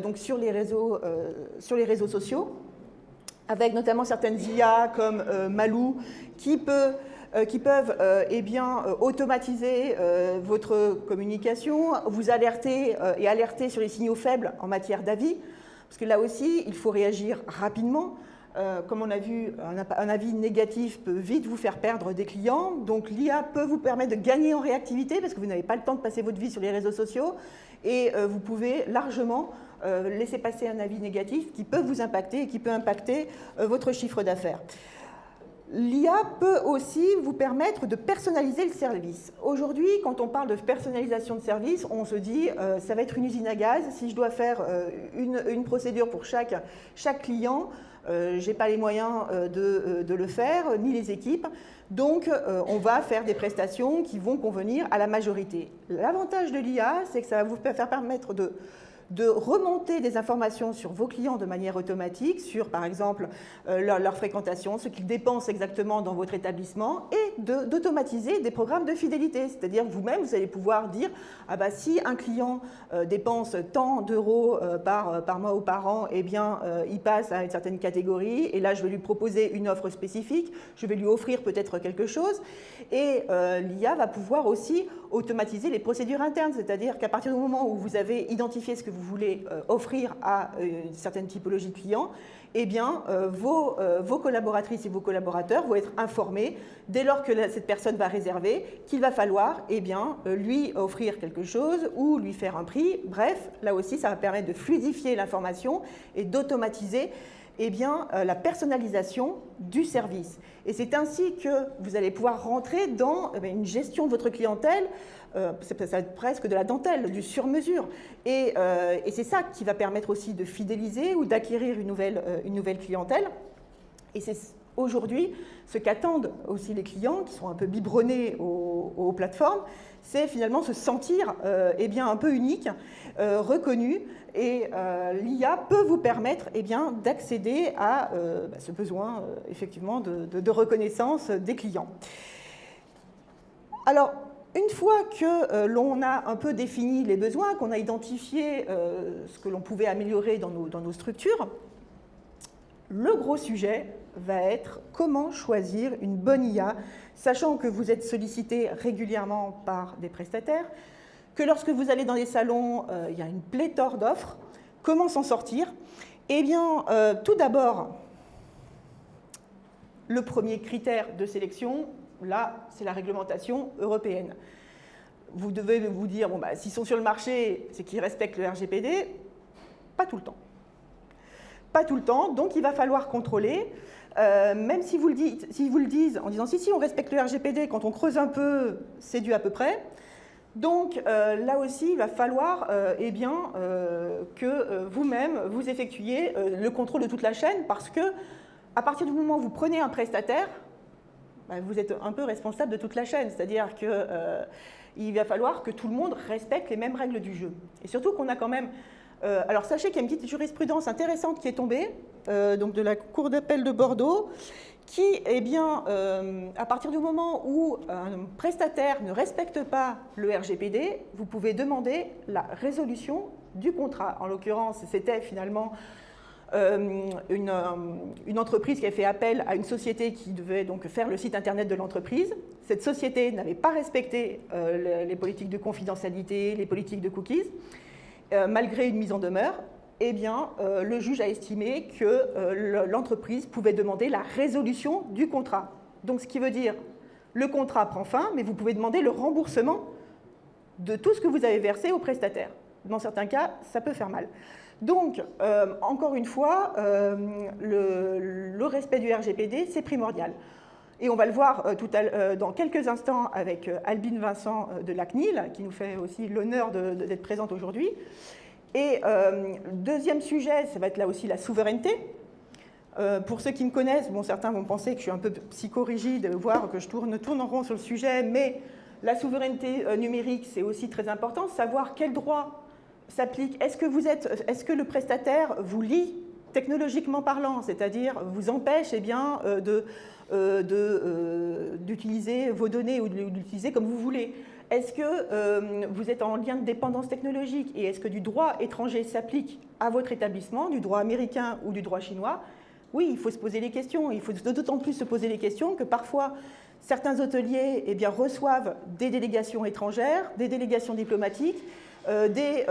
donc sur les réseaux sociaux, avec notamment certaines IA comme Malou qui peuvent automatiser votre communication, vous alerter et alerter sur les signaux faibles en matière d'avis, parce que là aussi, il faut réagir rapidement. Comme on a vu, un avis négatif peut vite vous faire perdre des clients. Donc l'IA peut vous permettre de gagner en réactivité parce que vous n'avez pas le temps de passer votre vie sur les réseaux sociaux et vous pouvez largement laisser passer un avis négatif qui peut vous impacter et qui peut impacter votre chiffre d'affaires. L'IA peut aussi vous permettre de personnaliser le service. Aujourd'hui, quand on parle de personnalisation de service, on se dit ça va être une usine à gaz. Si je dois faire une procédure pour chaque client, je n'ai pas les moyens de le faire, ni les équipes. Donc, on va faire des prestations qui vont convenir à la majorité. L'avantage de l'IA, c'est que ça va vous permettre de remonter des informations sur vos clients de manière automatique, sur par exemple leur fréquentation, ce qu'ils dépensent exactement dans votre établissement, et d'automatiser des programmes de fidélité. C'est-à-dire vous-même, vous allez pouvoir dire si un client dépense tant d'euros par mois ou par an, eh bien il passe à une certaine catégorie, et là je vais lui proposer une offre spécifique, je vais lui offrir peut-être quelque chose, et l'IA va pouvoir aussi automatiser les procédures internes, c'est-à-dire qu'à partir du moment où vous avez identifié ce que vous voulez offrir à une certaine typologie de clients, eh bien, vos collaboratrices et vos collaborateurs vont être informés dès lors que cette personne va réserver qu'il va falloir lui offrir quelque chose ou lui faire un prix. Bref, là aussi, ça va permettre de fluidifier l'information et d'automatiser eh bien, la personnalisation du service. Et c'est ainsi que vous allez pouvoir rentrer dans une gestion de votre clientèle, ça va être presque de la dentelle, du sur-mesure. Et c'est ça qui va permettre aussi de fidéliser ou d'acquérir une nouvelle clientèle. Et c'est aujourd'hui ce qu'attendent aussi les clients qui sont un peu biberonnés aux plateformes, c'est finalement se sentir eh bien, un peu unique, reconnu, et l'IA peut vous permettre eh bien, d'accéder à ce besoin effectivement de reconnaissance des clients. Alors, une fois que l'on a un peu défini les besoins, qu'on a identifié ce que l'on pouvait améliorer dans nos structures, le gros sujet va être comment choisir une bonne IA, sachant que vous êtes sollicité régulièrement par des prestataires, que lorsque vous allez dans les salons, il y a une pléthore d'offres. Comment s'en sortir? Eh bien, tout d'abord, le premier critère de sélection, là, c'est la réglementation européenne. Vous devez vous dire, bon, s'ils sont sur le marché, c'est qu'ils respectent le RGPD. Pas tout le temps. Pas tout le temps, donc il va falloir contrôler. Même si vous le disent en disant si on respecte le RGPD, quand on creuse un peu, c'est du à peu près. Donc là aussi, il va falloir eh bien, que vous-même, vous effectuiez le contrôle de toute la chaîne, parce que à partir du moment où vous prenez un prestataire, vous êtes un peu responsable de toute la chaîne. C'est-à-dire qu'il va falloir que tout le monde respecte les mêmes règles du jeu. Et surtout qu'on a quand même... alors sachez qu'il y a une petite jurisprudence intéressante qui est tombée, donc de la Cour d'appel de Bordeaux, qui, eh bien, à partir du moment où un prestataire ne respecte pas le RGPD, vous pouvez demander la résolution du contrat. En l'occurrence, c'était finalement une entreprise qui a fait appel à une société qui devait donc faire le site internet de l'entreprise. Cette société n'avait pas respecté les politiques de confidentialité, les politiques de cookies. Malgré une mise en demeure, eh bien, le juge a estimé que l'entreprise pouvait demander la résolution du contrat. Donc, ce qui veut dire le contrat prend fin, mais vous pouvez demander le remboursement de tout ce que vous avez versé au prestataire. Dans certains cas, ça peut faire mal. Donc, encore une fois, le respect du RGPD, c'est primordial. Et on va le voir dans quelques instants avec Albine Vincent de la CNIL, qui nous fait aussi l'honneur d'être présente aujourd'hui. Et deuxième sujet, ça va être là aussi la souveraineté. Pour ceux qui me connaissent, bon, certains vont penser que je suis un peu psychorigide, voire que je tourne en rond sur le sujet, mais la souveraineté numérique, c'est aussi très important. Savoir quel droit s'applique. Est-ce que le prestataire vous lie technologiquement parlant, c'est-à-dire vous empêche eh bien, d'utiliser vos données ou de l'utiliser comme vous voulez? Est-ce que vous êtes en lien de dépendance technologique et est-ce que du droit étranger s'applique à votre établissement, du droit américain ou du droit chinois? Oui, il faut se poser les questions. Il faut d'autant plus se poser les questions que parfois, certains hôteliers eh bien, reçoivent des délégations étrangères, des délégations diplomatiques, des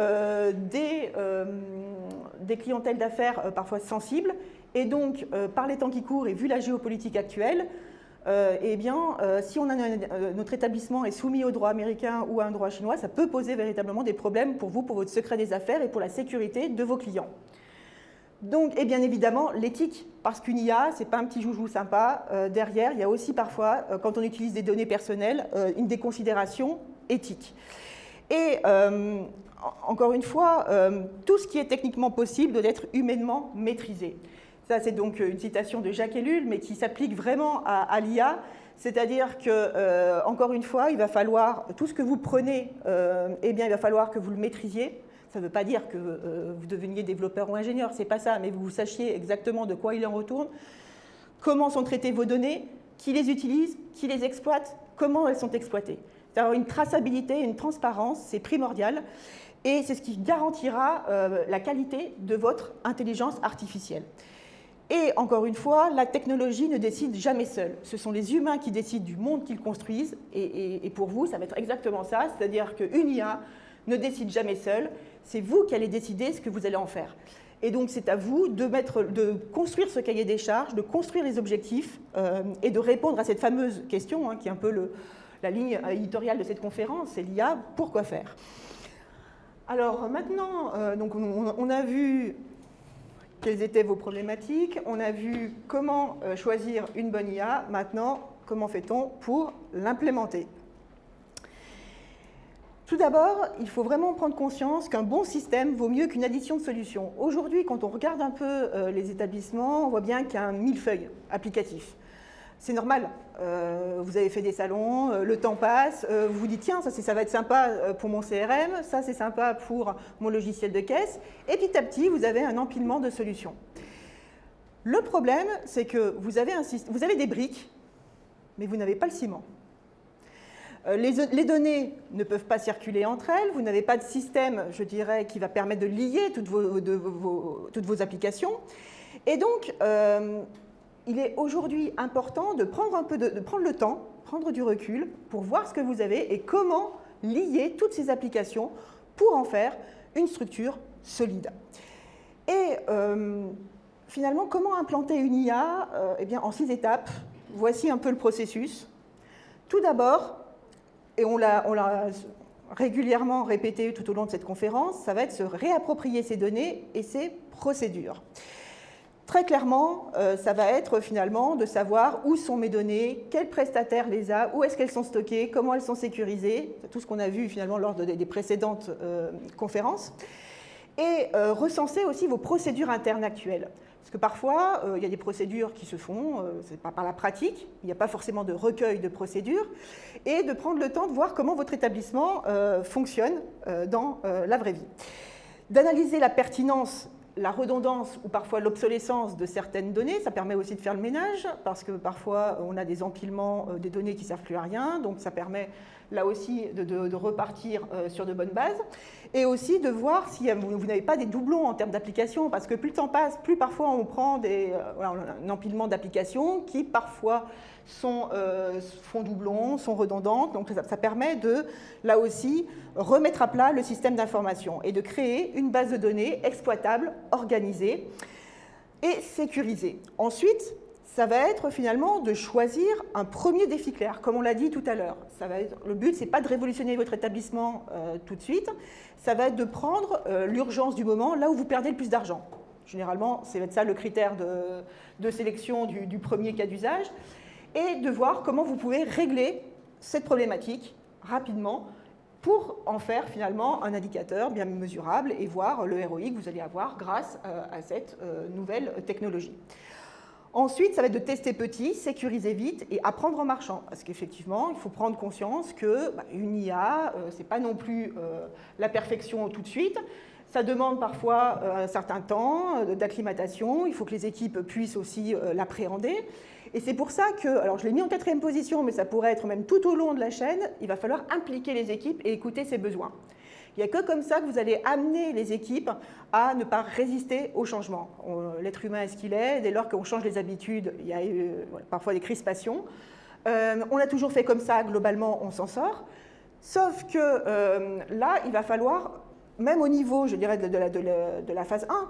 clientèles d'affaires parfois sensibles. Et donc, par les temps qui courent et vu la géopolitique actuelle, eh bien, si notre établissement est soumis au droit américain ou à un droit chinois, ça peut poser véritablement des problèmes pour vous, pour votre secret des affaires et pour la sécurité de vos clients. Donc, et bien évidemment, l'éthique, parce qu'une IA, ce n'est pas un petit joujou sympa. Derrière, il y a aussi parfois, quand on utilise des données personnelles, une des considérations éthiques. Et encore une fois, tout ce qui est techniquement possible doit être humainement maîtrisé. Ça, c'est donc une citation de Jacques Ellul, mais qui s'applique vraiment à l'IA. C'est-à-dire que, encore une fois, il va falloir, tout ce que vous prenez, eh bien, il va falloir que vous le maîtrisiez. Ça ne veut pas dire que vous deveniez développeur ou ingénieur, c'est pas ça, mais vous sachiez exactement de quoi il en retourne, comment sont traitées vos données, qui les utilise, qui les exploite, comment elles sont exploitées. C'est-à-dire une traçabilité, une transparence, c'est primordial. Et c'est ce qui garantira la qualité de votre intelligence artificielle. Et encore une fois, la technologie ne décide jamais seule. Ce sont les humains qui décident du monde qu'ils construisent. Et pour vous, ça va être exactement ça. C'est-à-dire qu'une IA ne décide jamais seule. C'est vous qui allez décider ce que vous allez en faire. Et donc, c'est à vous de construire ce cahier des charges, de construire les objectifs et de répondre à cette fameuse question, qui est un peu la ligne éditoriale de cette conférence, c'est l'IA, pourquoi faire? Alors maintenant, donc on a vu quelles étaient vos problématiques, on a vu comment choisir une bonne IA. Maintenant, comment fait-on pour l'implémenter? Tout d'abord, il faut vraiment prendre conscience qu'un bon système vaut mieux qu'une addition de solutions. Aujourd'hui, quand on regarde un peu les établissements, on voit bien qu'il y a un millefeuille applicatif. C'est normal, vous avez fait des salons, le temps passe, vous vous dites tiens, ça va être sympa pour mon CRM, ça c'est sympa pour mon logiciel de caisse, et petit à petit, vous avez un empilement de solutions. Le problème, c'est que vous avez des briques, mais vous n'avez pas le ciment. Les données ne peuvent pas circuler entre elles, vous n'avez pas de système, je dirais, qui va permettre de lier toutes vos applications. Et donc, il est aujourd'hui important de prendre le temps, prendre du recul pour voir ce que vous avez et comment lier toutes ces applications pour en faire une structure solide. Et finalement, comment implanter une IA? Eh bien, en 6 étapes. Voici un peu le processus. Tout d'abord, et on l'a régulièrement répété tout au long de cette conférence, ça va être se réapproprier ces données et ces procédures. Très clairement, ça va être finalement de savoir où sont mes données, quel prestataire les a, où est-ce qu'elles sont stockées, comment elles sont sécurisées, tout ce qu'on a vu finalement lors des précédentes conférences, et recenser aussi vos procédures internes actuelles. Parce que parfois, il y a des procédures qui se font, c'est pas par la pratique, il n'y a pas forcément de recueil de procédures, et de prendre le temps de voir comment votre établissement fonctionne dans la vraie vie. D'analyser la pertinence, la redondance ou parfois l'obsolescence de certaines données, ça permet aussi de faire le ménage, parce que parfois on a des empilements des données qui ne servent plus à rien, donc ça permet là aussi de repartir sur de bonnes bases, et aussi de voir si vous n'avez pas des doublons en termes d'applications, parce que plus le temps passe, plus parfois on prend un empilement d'applications qui parfois font doublons, sont redondantes, donc ça permet de, là aussi, remettre à plat le système d'information et de créer une base de données exploitable, organisée et sécurisée. Ensuite, ça va être finalement de choisir un premier défi clair, comme on l'a dit tout à l'heure. Le but, ce n'est pas de révolutionner votre établissement tout de suite, ça va être de prendre l'urgence du moment là où vous perdez le plus d'argent. Généralement, c'est ça le critère de sélection du premier cas d'usage, et de voir comment vous pouvez régler cette problématique rapidement pour en faire finalement un indicateur bien mesurable et voir le ROI que vous allez avoir grâce à cette nouvelle technologie. Ensuite, ça va être de tester petit, sécuriser vite et apprendre en marchant. Parce qu'effectivement, il faut prendre conscience qu'une IA, ce n'est pas non plus la perfection tout de suite. Ça demande parfois un certain temps d'acclimatation. Il faut que les équipes puissent aussi l'appréhender. Et c'est pour ça que, alors je l'ai mis en 4e position, mais ça pourrait être même tout au long de la chaîne, il va falloir impliquer les équipes et écouter ses besoins. Il n'y a que comme ça que vous allez amener les équipes à ne pas résister au changement. L'être humain est ce qu'il est, dès lors qu'on change les habitudes, il y a parfois des crispations. On a toujours fait comme ça, globalement, on s'en sort. Sauf que là, il va falloir, même au niveau, je dirais, de la phase 1,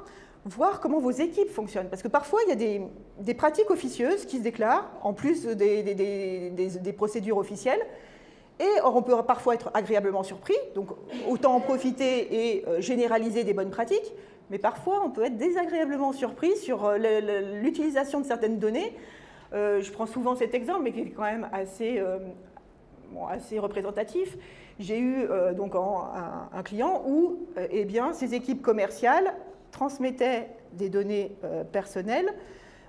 voir comment vos équipes fonctionnent. Parce que parfois, il y a des pratiques officieuses qui se déclarent, en plus des procédures officielles. Et or, on peut parfois être agréablement surpris, donc autant en profiter et généraliser des bonnes pratiques, mais parfois on peut être désagréablement surpris sur l'utilisation de certaines données. Je prends souvent cet exemple, mais qui est quand même assez représentatif. J'ai eu donc un client où ses équipes commerciales transmettaient des données personnelles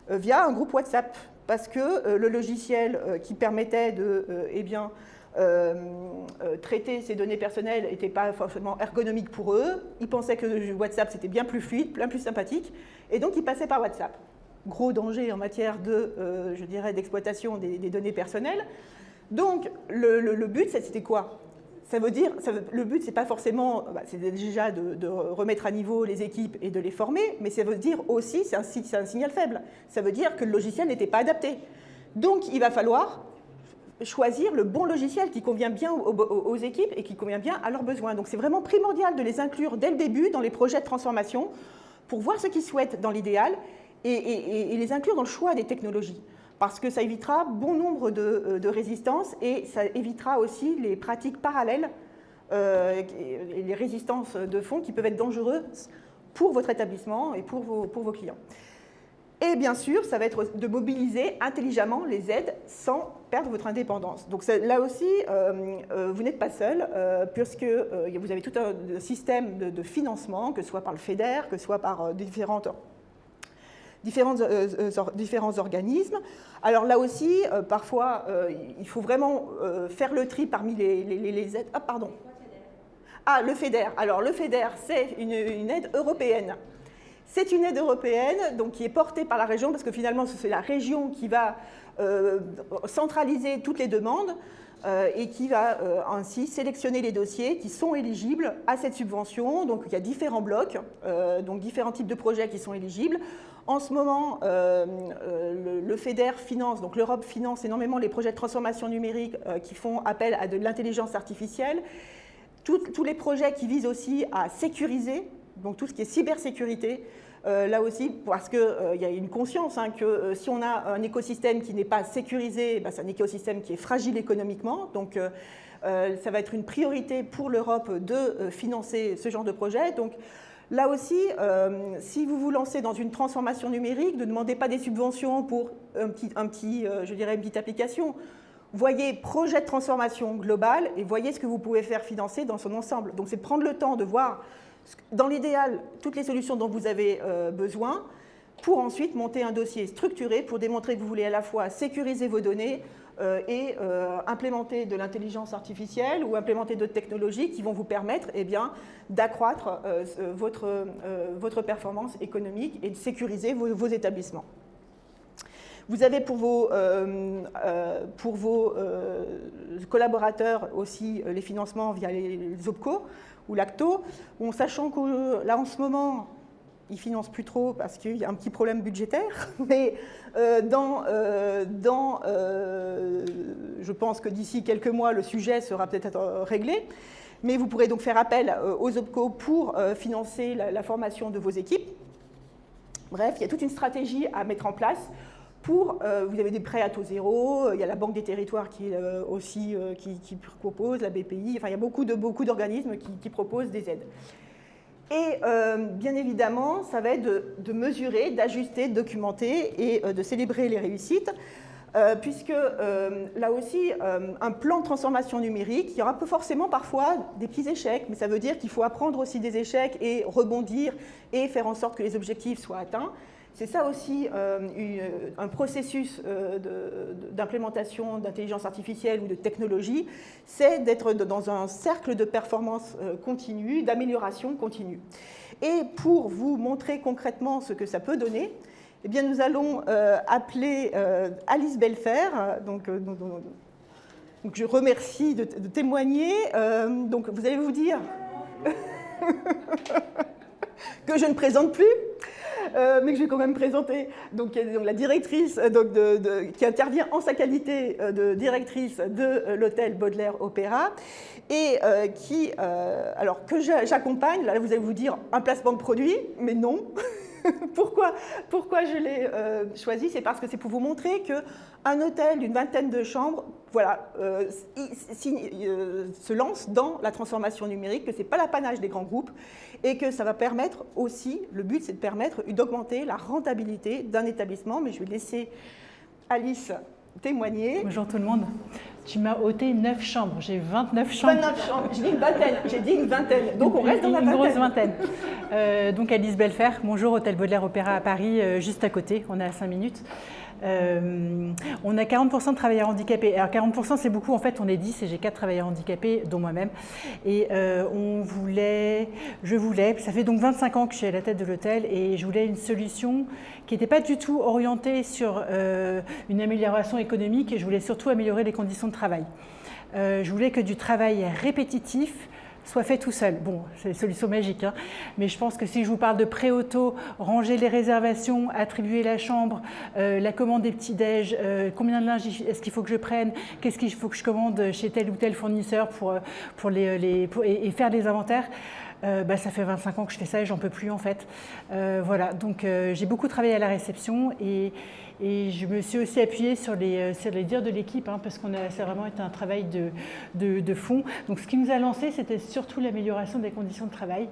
via un groupe WhatsApp, parce que le logiciel qui permettait de traiter ces données personnelles n'était pas forcément ergonomique pour eux. Ils pensaient que WhatsApp c'était bien plus fluide, bien plus sympathique, et donc ils passaient par WhatsApp. Gros danger en matière d'exploitation des données personnelles. Donc le but c'était quoi? Ça veut dire, le but c'est pas forcément, c'est déjà de remettre à niveau les équipes et de les former, mais ça veut dire aussi, c'est un signal faible. Ça veut dire que le logiciel n'était pas adapté. Donc il va falloir choisir le bon logiciel qui convient bien aux équipes et qui convient bien à leurs besoins. Donc c'est vraiment primordial de les inclure dès le début dans les projets de transformation pour voir ce qu'ils souhaitent dans l'idéal et les inclure dans le choix des technologies. Parce que ça évitera bon nombre de résistances et ça évitera aussi les pratiques parallèles et les résistances de fond qui peuvent être dangereuses pour votre établissement et pour vos clients. Et bien sûr, ça va être de mobiliser intelligemment les aides sans perdre votre indépendance. Donc là aussi, vous n'êtes pas seul, puisque vous avez tout un système de financement, que ce soit par le FEDER, que ce soit par différents organismes. Alors là aussi, parfois, il faut vraiment faire le tri parmi les aides. Ah, pardon. Ah, le FEDER. Alors le FEDER, c'est une aide européenne. C'est une aide européenne donc, qui est portée par la région, parce que finalement, c'est la région qui va centraliser toutes les demandes et qui va ainsi sélectionner les dossiers qui sont éligibles à cette subvention. Donc il y a différents blocs, donc différents types de projets qui sont éligibles. En ce moment, le FEDER finance, donc l'Europe finance énormément les projets de transformation numérique qui font appel à de l'intelligence artificielle. Tous les projets qui visent aussi à sécuriser, donc tout ce qui est cybersécurité, là aussi, parce qu'il y a une conscience que si on a un écosystème qui n'est pas sécurisé, c'est un écosystème qui est fragile économiquement. Donc ça va être une priorité pour l'Europe de financer ce genre de projet. Donc là aussi, si vous vous lancez dans une transformation numérique, ne demandez pas des subventions pour une petite application. Voyez projet de transformation globale et voyez ce que vous pouvez faire financer dans son ensemble. Donc c'est prendre le temps de voir, dans l'idéal, toutes les solutions dont vous avez besoin pour ensuite monter un dossier structuré pour démontrer que vous voulez à la fois sécuriser vos données et implémenter de l'intelligence artificielle ou implémenter d'autres technologies qui vont vous permettre d'accroître votre performance économique et de sécuriser vos établissements. Vous avez pour vos collaborateurs aussi les financements via les OPCO ou l'ACTO, sachant que là en ce moment, ils ne financent plus trop parce qu'il y a un petit problème budgétaire, mais je pense que d'ici quelques mois, le sujet sera peut-être réglé. Mais vous pourrez donc faire appel aux OPCO pour financer la formation de vos équipes. Bref, il y a toute une stratégie à mettre en place. Vous avez des prêts à taux zéro, il y a la Banque des Territoires qui propose, la BPI, enfin il y a beaucoup d'organismes qui proposent des aides. Et bien évidemment, ça va être de mesurer, d'ajuster, de documenter et de célébrer les réussites, puisque là aussi, un plan de transformation numérique, il y aura forcément parfois des petits échecs, mais ça veut dire qu'il faut apprendre aussi des échecs et rebondir et faire en sorte que les objectifs soient atteints. C'est ça aussi un processus d'implémentation d'intelligence artificielle ou de technologie, c'est d'être dans un cercle de performance continue, d'amélioration continue. Et pour vous montrer concrètement ce que ça peut donner, eh bien nous allons appeler Alice Belfer, donc je remercie de témoigner. Donc vous allez vous dire que je ne présente plus. Mais que je vais quand même présenter. Donc la directrice qui intervient en sa qualité de directrice de l'hôtel Baudelaire Opéra et que j'accompagne. Là, vous allez vous dire un placement de produit, mais non. Pourquoi je l'ai choisi? C'est parce que c'est pour vous montrer qu'un hôtel d'une vingtaine de chambres se lance dans la transformation numérique, que ce n'est pas l'apanage des grands groupes et que ça va permettre aussi, le but c'est de permettre d'augmenter la rentabilité d'un établissement. Mais je vais laisser Alice témoigner. Bonjour tout le monde. Tu m'as ôté 9 chambres, j'ai 29 chambres. 29 chambres, j'ai dit une vingtaine, donc on reste dans la vingtaine. Une grosse vingtaine. Donc Alice Belfer, bonjour, hôtel Baudelaire Opéra à Paris, juste à côté, on est à 5 minutes. On a 40% de travailleurs handicapés. Alors 40% c'est beaucoup, en fait on est 10 et j'ai 4 travailleurs handicapés, dont moi-même. Et je voulais, ça fait donc 25 ans que je suis à la tête de l'hôtel et je voulais une solution qui n'était pas du tout orientée sur une amélioration économique, et je voulais surtout améliorer les conditions de travail. Je voulais que du travail répétitif soit fait tout seul. Bon, c'est une solution magique, hein. Mais je pense que si je vous parle de pré-auto, ranger les réservations, attribuer la chambre, la commande des petits-déj, combien de linge est-ce qu'il faut que je prenne, qu'est-ce qu'il faut que je commande chez tel ou tel fournisseur et faire des inventaires, ça fait 25 ans que je fais ça et j'en peux plus en fait. Voilà, donc j'ai beaucoup travaillé à la réception et je me suis aussi appuyée sur les dires de l'équipe, hein, parce que ça a vraiment été un travail de fond. Donc ce qui nous a lancé, c'était surtout l'amélioration des conditions de travail.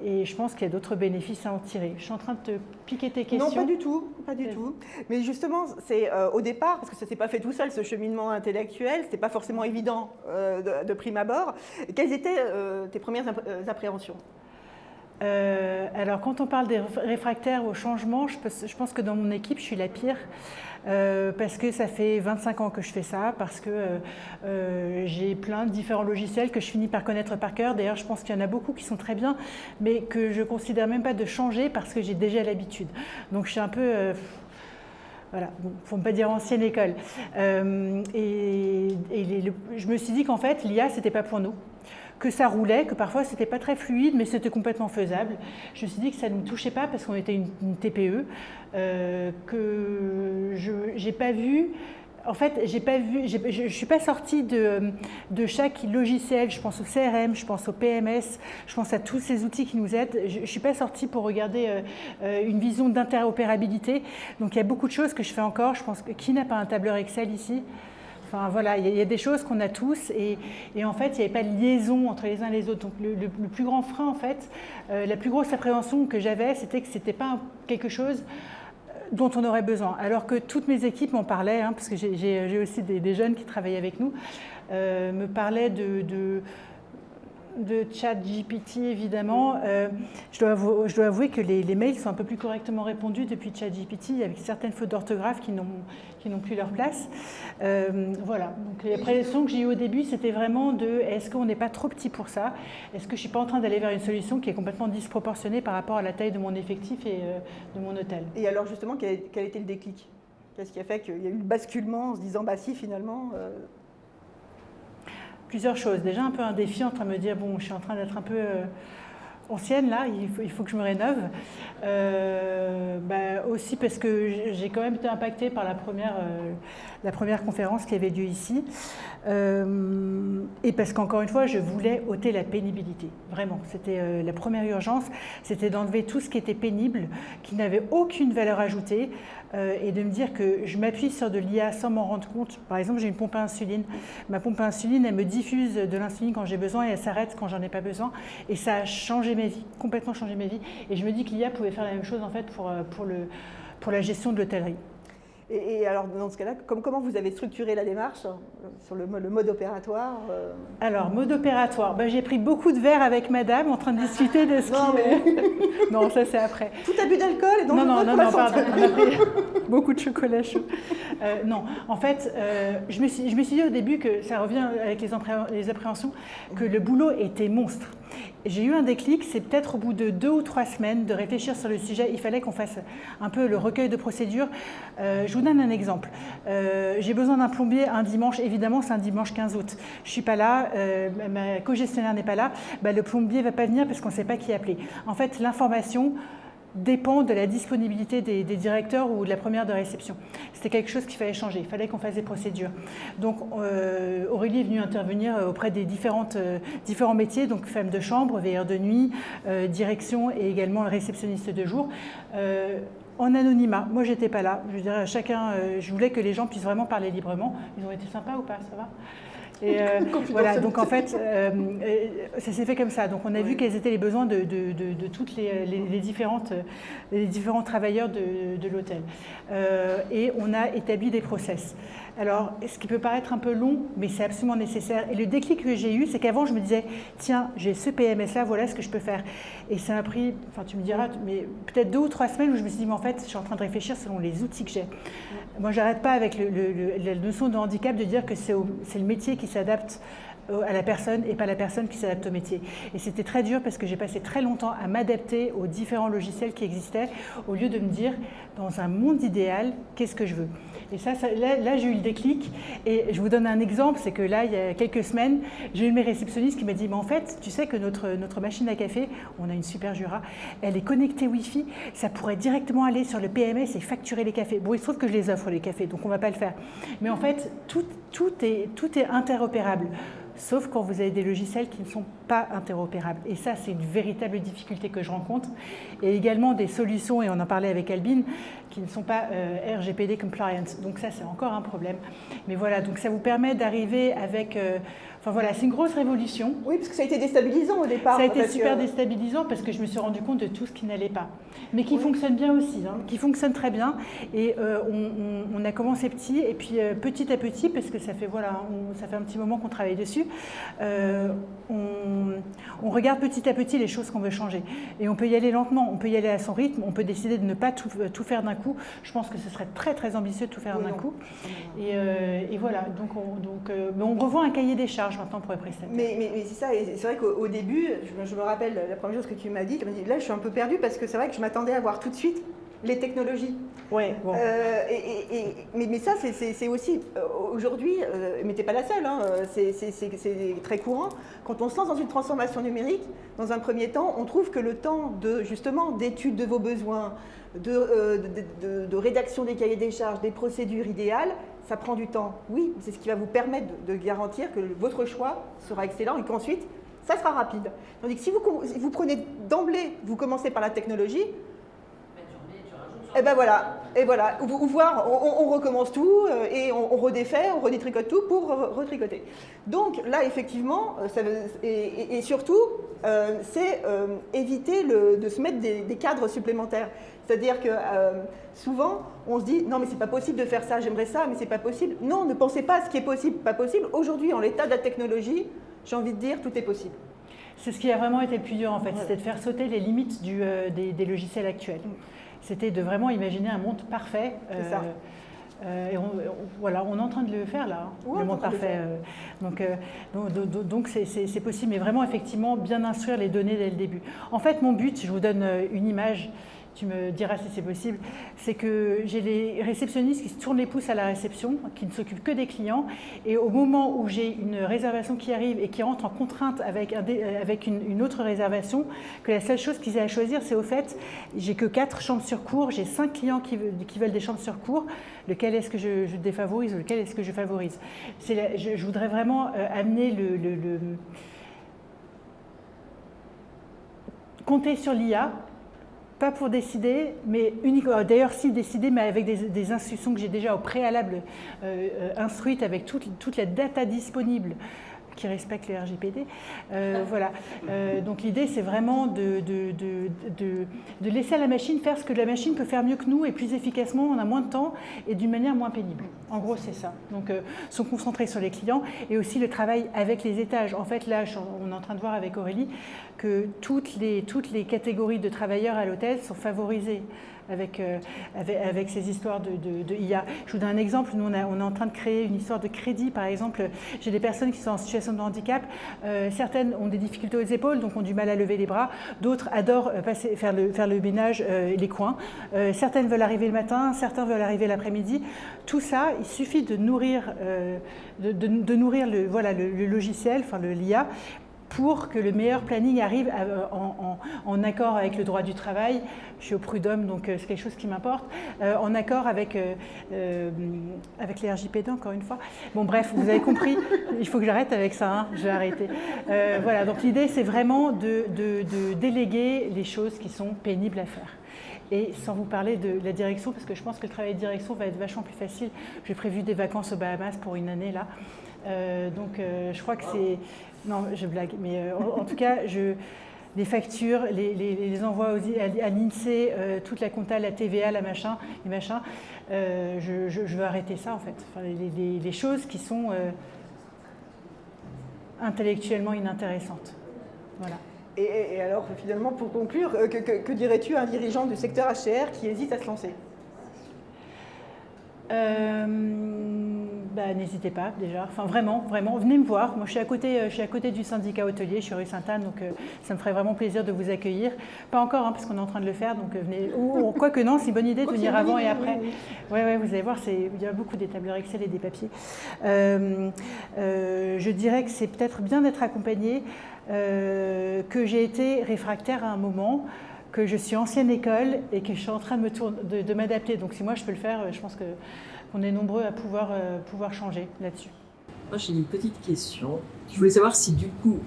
Et je pense qu'il y a d'autres bénéfices à en tirer. Je suis en train de te piquer tes questions. Non, pas du tout, pas du tout. Mais justement, c'est au départ, parce que ça ne s'est pas fait tout seul, ce cheminement intellectuel, ce n'était pas forcément évident de prime abord. Quelles étaient tes premières appréhensions ? Alors, quand on parle des réfractaires au changement, je pense que dans mon équipe, je suis la pire. Parce que ça fait 25 ans que je fais ça, parce que j'ai plein de différents logiciels que je finis par connaître par cœur. D'ailleurs, je pense qu'il y en a beaucoup qui sont très bien, mais que je ne considère même pas de changer parce que j'ai déjà l'habitude. Donc, je suis un peu... voilà, il ne faut pas dire ancienne école. Je me suis dit qu'en fait, l'IA, ce n'était pas pour nous. Que ça roulait, que parfois c'était pas très fluide, mais c'était complètement faisable. Je me suis dit que ça ne me touchait pas parce qu'on était une TPE, que j'ai pas vu. En fait, je ne suis pas sortie de chaque logiciel. Je pense au CRM, je pense au PMS, je pense à tous ces outils qui nous aident. Je ne suis pas sortie pour regarder une vision d'interopérabilité. Donc il y a beaucoup de choses que je fais encore. Je pense que qui n'a pas un tableur Excel ici ? Enfin voilà, il y a des choses qu'on a tous et en fait, il n'y avait pas de liaison entre les uns et les autres. Donc le plus grand frein, en fait, la plus grosse appréhension que j'avais, c'était que ce n'était pas quelque chose dont on aurait besoin. Alors que toutes mes équipes m'en parlaient, hein, parce que j'ai aussi des jeunes qui travaillent avec nous, me parlaient de ChatGPT, évidemment. Je dois avouer que les mails sont un peu plus correctement répondus depuis ChatGPT, avec certaines fautes d'orthographe qui n'ont plus leur place. Voilà. Donc, l'appréhension que j'ai eue au début, c'était vraiment est-ce qu'on n'est pas trop petit pour ça ? Est-ce que je ne suis pas en train d'aller vers une solution qui est complètement disproportionnée par rapport à la taille de mon effectif et de mon hôtel ? Et alors, justement, quel a été le déclic ? Qu'est-ce qui a fait qu'il y a eu le basculement en se disant, bah si, finalement... Plusieurs choses. Déjà un peu un défi en train de me dire, bon, je suis en train d'être un peu ancienne là, il faut que je me rénove. Aussi parce que j'ai quand même été impactée par la première conférence qui avait lieu ici. Et parce qu'encore une fois, je voulais ôter la pénibilité. Vraiment, c'était la première urgence, c'était d'enlever tout ce qui était pénible, qui n'avait aucune valeur ajoutée, et de me dire que je m'appuie sur de l'IA sans m'en rendre compte. Par exemple, j'ai une pompe à insuline. Ma pompe à insuline, elle me diffuse de l'insuline quand j'ai besoin et elle s'arrête quand j'en ai pas besoin. Et ça a changé ma vie, complètement changé ma vie. Et je me dis que l'IA pouvait faire la même chose en fait pour la gestion de l'hôtellerie. Et alors, dans ce cas-là, comment vous avez structuré la démarche sur le mode opératoire Alors, mode opératoire, j'ai pris beaucoup de verres avec madame en train de discuter de ce qui... Non, ça c'est après. Tout abus d'alcool et donc non, pardon, on a pris beaucoup de chocolat chaud. Non, en fait, je me suis dit au début que ça revient avec les appréhensions, que le boulot était monstre. J'ai eu un déclic, c'est peut-être au bout de 2 ou 3 semaines de réfléchir sur le sujet, il fallait qu'on fasse un peu le recueil de procédures. Je vous donne un exemple. J'ai besoin d'un plombier un dimanche, évidemment c'est un dimanche 15 août. Je ne suis pas là, ma co-gestionnaire n'est pas là, le plombier ne va pas venir parce qu'on ne sait pas qui appeler. En fait, l'information dépend de la disponibilité des directeurs ou de la première de réception. C'était quelque chose qu'il fallait changer, il fallait qu'on fasse des procédures. Donc Aurélie est venue intervenir auprès des différents métiers, donc femme de chambre, veilleur de nuit, direction et également réceptionniste de jour. En anonymat, moi j'étais pas là, je dirais chacun, je voulais que les gens puissent vraiment parler librement. Ils ont été sympas ou pas, ça va ? Et voilà, donc en fait, ça s'est fait comme ça. Donc on a vu quels étaient les besoins de toutes les différents travailleurs de l'hôtel. Et on a établi des process. Alors, ce qui peut paraître un peu long, mais c'est absolument nécessaire. Et le déclic que j'ai eu, c'est qu'avant, je me disais, tiens, j'ai ce PMS-là, voilà ce que je peux faire. Et ça m'a pris, enfin tu me diras, mais peut-être 2 ou 3 semaines où je me suis dit, mais en fait, je suis en train de réfléchir selon les outils que j'ai. Moi, j'arrête pas avec la notion de handicap de dire que c'est le métier qui s'adapte à la personne et pas la personne qui s'adapte au métier. Et c'était très dur parce que j'ai passé très longtemps à m'adapter aux différents logiciels qui existaient au lieu de me dire, dans un monde idéal, qu'est-ce que je veux ? Et là, j'ai eu le déclic. Et je vous donne un exemple, c'est que là, il y a quelques semaines, j'ai eu mes réceptionnistes qui m'a dit, mais en fait, tu sais que notre machine à café, on a une super Jura, elle est connectée Wi-Fi, ça pourrait directement aller sur le PMS et facturer les cafés. Bon, il se trouve que je les offre, les cafés, donc on ne va pas le faire. Mais en fait, tout est interopérable. Sauf quand vous avez des logiciels qui ne sont pas interopérables. Et ça, c'est une véritable difficulté que je rencontre. Et également des solutions, et on en parlait avec Albine, qui ne sont pas RGPD compliant. Donc ça, c'est encore un problème. Mais voilà, donc ça vous permet d'arriver avec... Enfin voilà, c'est une grosse révolution. Oui, parce que ça a été déstabilisant au départ. Ça a été parce super que- déstabilisant parce que je me suis rendu compte de tout ce qui n'allait pas. Mais qui fonctionne bien aussi, qui fonctionne très bien. Et on a commencé petit, et puis petit à petit, parce que ça fait, ça fait un petit moment qu'on travaille dessus, on regarde petit à petit les choses qu'on veut changer. Et on peut y aller lentement, on peut y aller à son rythme, on peut décider de ne pas tout faire d'un coup. Je pense que ce serait très très ambitieux de tout faire d'un coup. Et voilà, mais on revoit un cahier des charges maintenant pour les prestataires. Mais c'est ça, et c'est vrai qu'au début, je me rappelle la première chose que tu m'as dit, là je suis un peu perdue parce que c'est vrai que je m'attendais à voir tout de suite les technologies. Ouais, bon. Mais ça, c'est aussi, aujourd'hui, mais t'es pas la seule, hein, c'est très courant. Quand on se lance dans une transformation numérique, dans un premier temps, on trouve que le temps justement d'étude de vos besoins, de rédaction des cahiers des charges, des procédures idéales, ça prend du temps. Oui, c'est ce qui va vous permettre de garantir que votre choix sera excellent et qu'ensuite, ça sera rapide. Tandis que si vous prenez d'emblée, vous commencez par la technologie, et ben voilà, ou voir, on recommence tout et on redéfait, on redétricote tout pour retricoter. Donc là, effectivement, et surtout, c'est éviter de se mettre des cadres supplémentaires. C'est-à-dire que souvent, on se dit « Non, mais c'est pas possible de faire ça, j'aimerais ça, mais c'est pas possible. » Non, ne pensez pas à ce qui est possible, pas possible. Aujourd'hui, en l'état de la technologie, j'ai envie de dire, tout est possible. C'est ce qui a vraiment été le plus dur en fait, c'était de faire sauter les limites des logiciels actuels. C'était de vraiment imaginer un monde parfait. C'est ça. Et on est en train de le faire là, Ouais, le monde parfait. Donc c'est possible, mais vraiment effectivement bien instruire les données dès le début. En fait, mon but, je vous donne une image, tu me diras si c'est possible, c'est que j'ai les réceptionnistes qui se tournent les pouces à la réception, qui ne s'occupent que des clients, et au moment où j'ai une réservation qui arrive et qui rentre en contrainte avec une autre réservation, que la seule chose qu'ils aient à choisir, c'est au fait, j'ai que 4 chambres sur cours, j'ai 5 clients qui veulent des chambres sur cours, lequel est-ce que je défavorise ou lequel est-ce que je favorise. Je voudrais vraiment amener compter sur l'IA, pas pour décider, mais uniquement, d'ailleurs si décider, mais avec des instructions que j'ai déjà au préalable instruites avec toute la data disponible qui respecte le RGPD. Voilà. Donc l'idée, c'est vraiment de laisser à la machine faire ce que la machine peut faire mieux que nous et plus efficacement, on a moins de temps et d'une manière moins pénible. En gros, c'est ça. Donc, sont concentrés sur les clients et aussi le travail avec les étages. En fait, là, on est en train de voir avec Aurélie que toutes les catégories de travailleurs à l'hôtel sont favorisées avec ces histoires de IA. Je vous donne un exemple, nous on est en train de créer une histoire de crédit, par exemple, j'ai des personnes qui sont en situation de handicap, certaines ont des difficultés aux épaules, donc ont du mal à lever les bras, d'autres adorent faire le ménage, les coins, certaines veulent arriver le matin, certains veulent arriver l'après-midi. Tout ça, il suffit de nourrir, le logiciel, enfin l'IA, pour que le meilleur planning arrive en accord avec le droit du travail. Je suis au prud'homme, donc c'est quelque chose qui m'importe. En accord avec les RGPD, encore une fois. Bon, bref, vous avez compris, il faut que j'arrête avec ça, hein, je vais arrêter. Voilà, donc l'idée, c'est vraiment de déléguer les choses qui sont pénibles à faire. Et sans vous parler de la direction, parce que je pense que le travail de direction va être vachement plus facile. J'ai prévu des vacances aux Bahamas pour une année, là. Je crois que c'est... Non, je blague, mais en tout cas, les factures, les envois à l'INSEE, toute la compta, la TVA, les machins, je veux arrêter ça, en fait. Enfin, les choses qui sont intellectuellement inintéressantes. Voilà. Et alors, finalement, pour conclure, que dirais-tu à un dirigeant du secteur HCR qui hésite à se lancer ? N'hésitez pas déjà, enfin vraiment, venez me voir. Moi je suis à côté du syndicat hôtelier, je suis rue Sainte-Anne, donc ça me ferait vraiment plaisir de vous accueillir. Pas encore, hein, parce qu'on est en train de le faire, donc venez. Ou quoique non, c'est une bonne idée de venir avant et après. Oui. Ouais, vous allez voir, il y a beaucoup des tableurs Excel et des papiers. Je dirais que c'est peut-être bien d'être accompagné, que j'ai été réfractaire à un moment, que je suis ancienne école et que je suis en train de m'adapter. Donc si moi je peux le faire, je pense qu'on est nombreux à pouvoir changer là-dessus. Moi j'ai une petite question. Je voulais savoir si du coup,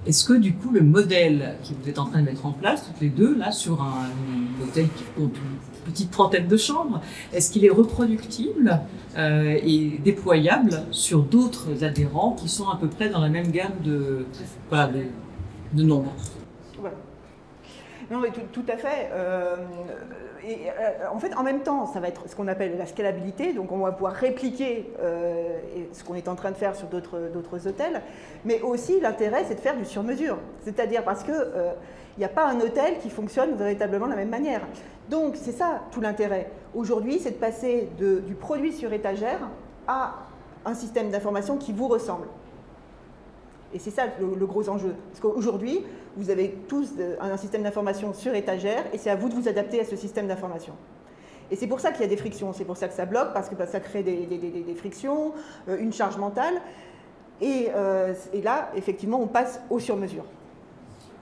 Est-ce que du coup le modèle que vous êtes en train de mettre en place, toutes les deux, là, sur un hôtel qui compte une petite trentaine de chambres, est-ce qu'il est reproductible et déployable sur d'autres adhérents qui sont à peu près dans la même gamme de nombre? Ouais. Non, mais tout à fait. En fait, en même temps, ça va être ce qu'on appelle la scalabilité, donc on va pouvoir répliquer ce qu'on est en train de faire sur d'autres hôtels, mais aussi l'intérêt, c'est de faire du sur-mesure. C'est-à-dire parce qu'il n'y a pas un hôtel qui fonctionne véritablement de la même manière. Donc, c'est ça tout l'intérêt. Aujourd'hui, c'est de passer du produit sur étagère à un système d'information qui vous ressemble. Et c'est ça le gros enjeu. Parce qu'aujourd'hui, vous avez tous un système d'information sur étagère et c'est à vous de vous adapter à ce système d'information. Et c'est pour ça qu'il y a des frictions, c'est pour ça que ça bloque, parce que ça crée des frictions, une charge mentale. Et là, effectivement, on passe au sur-mesure.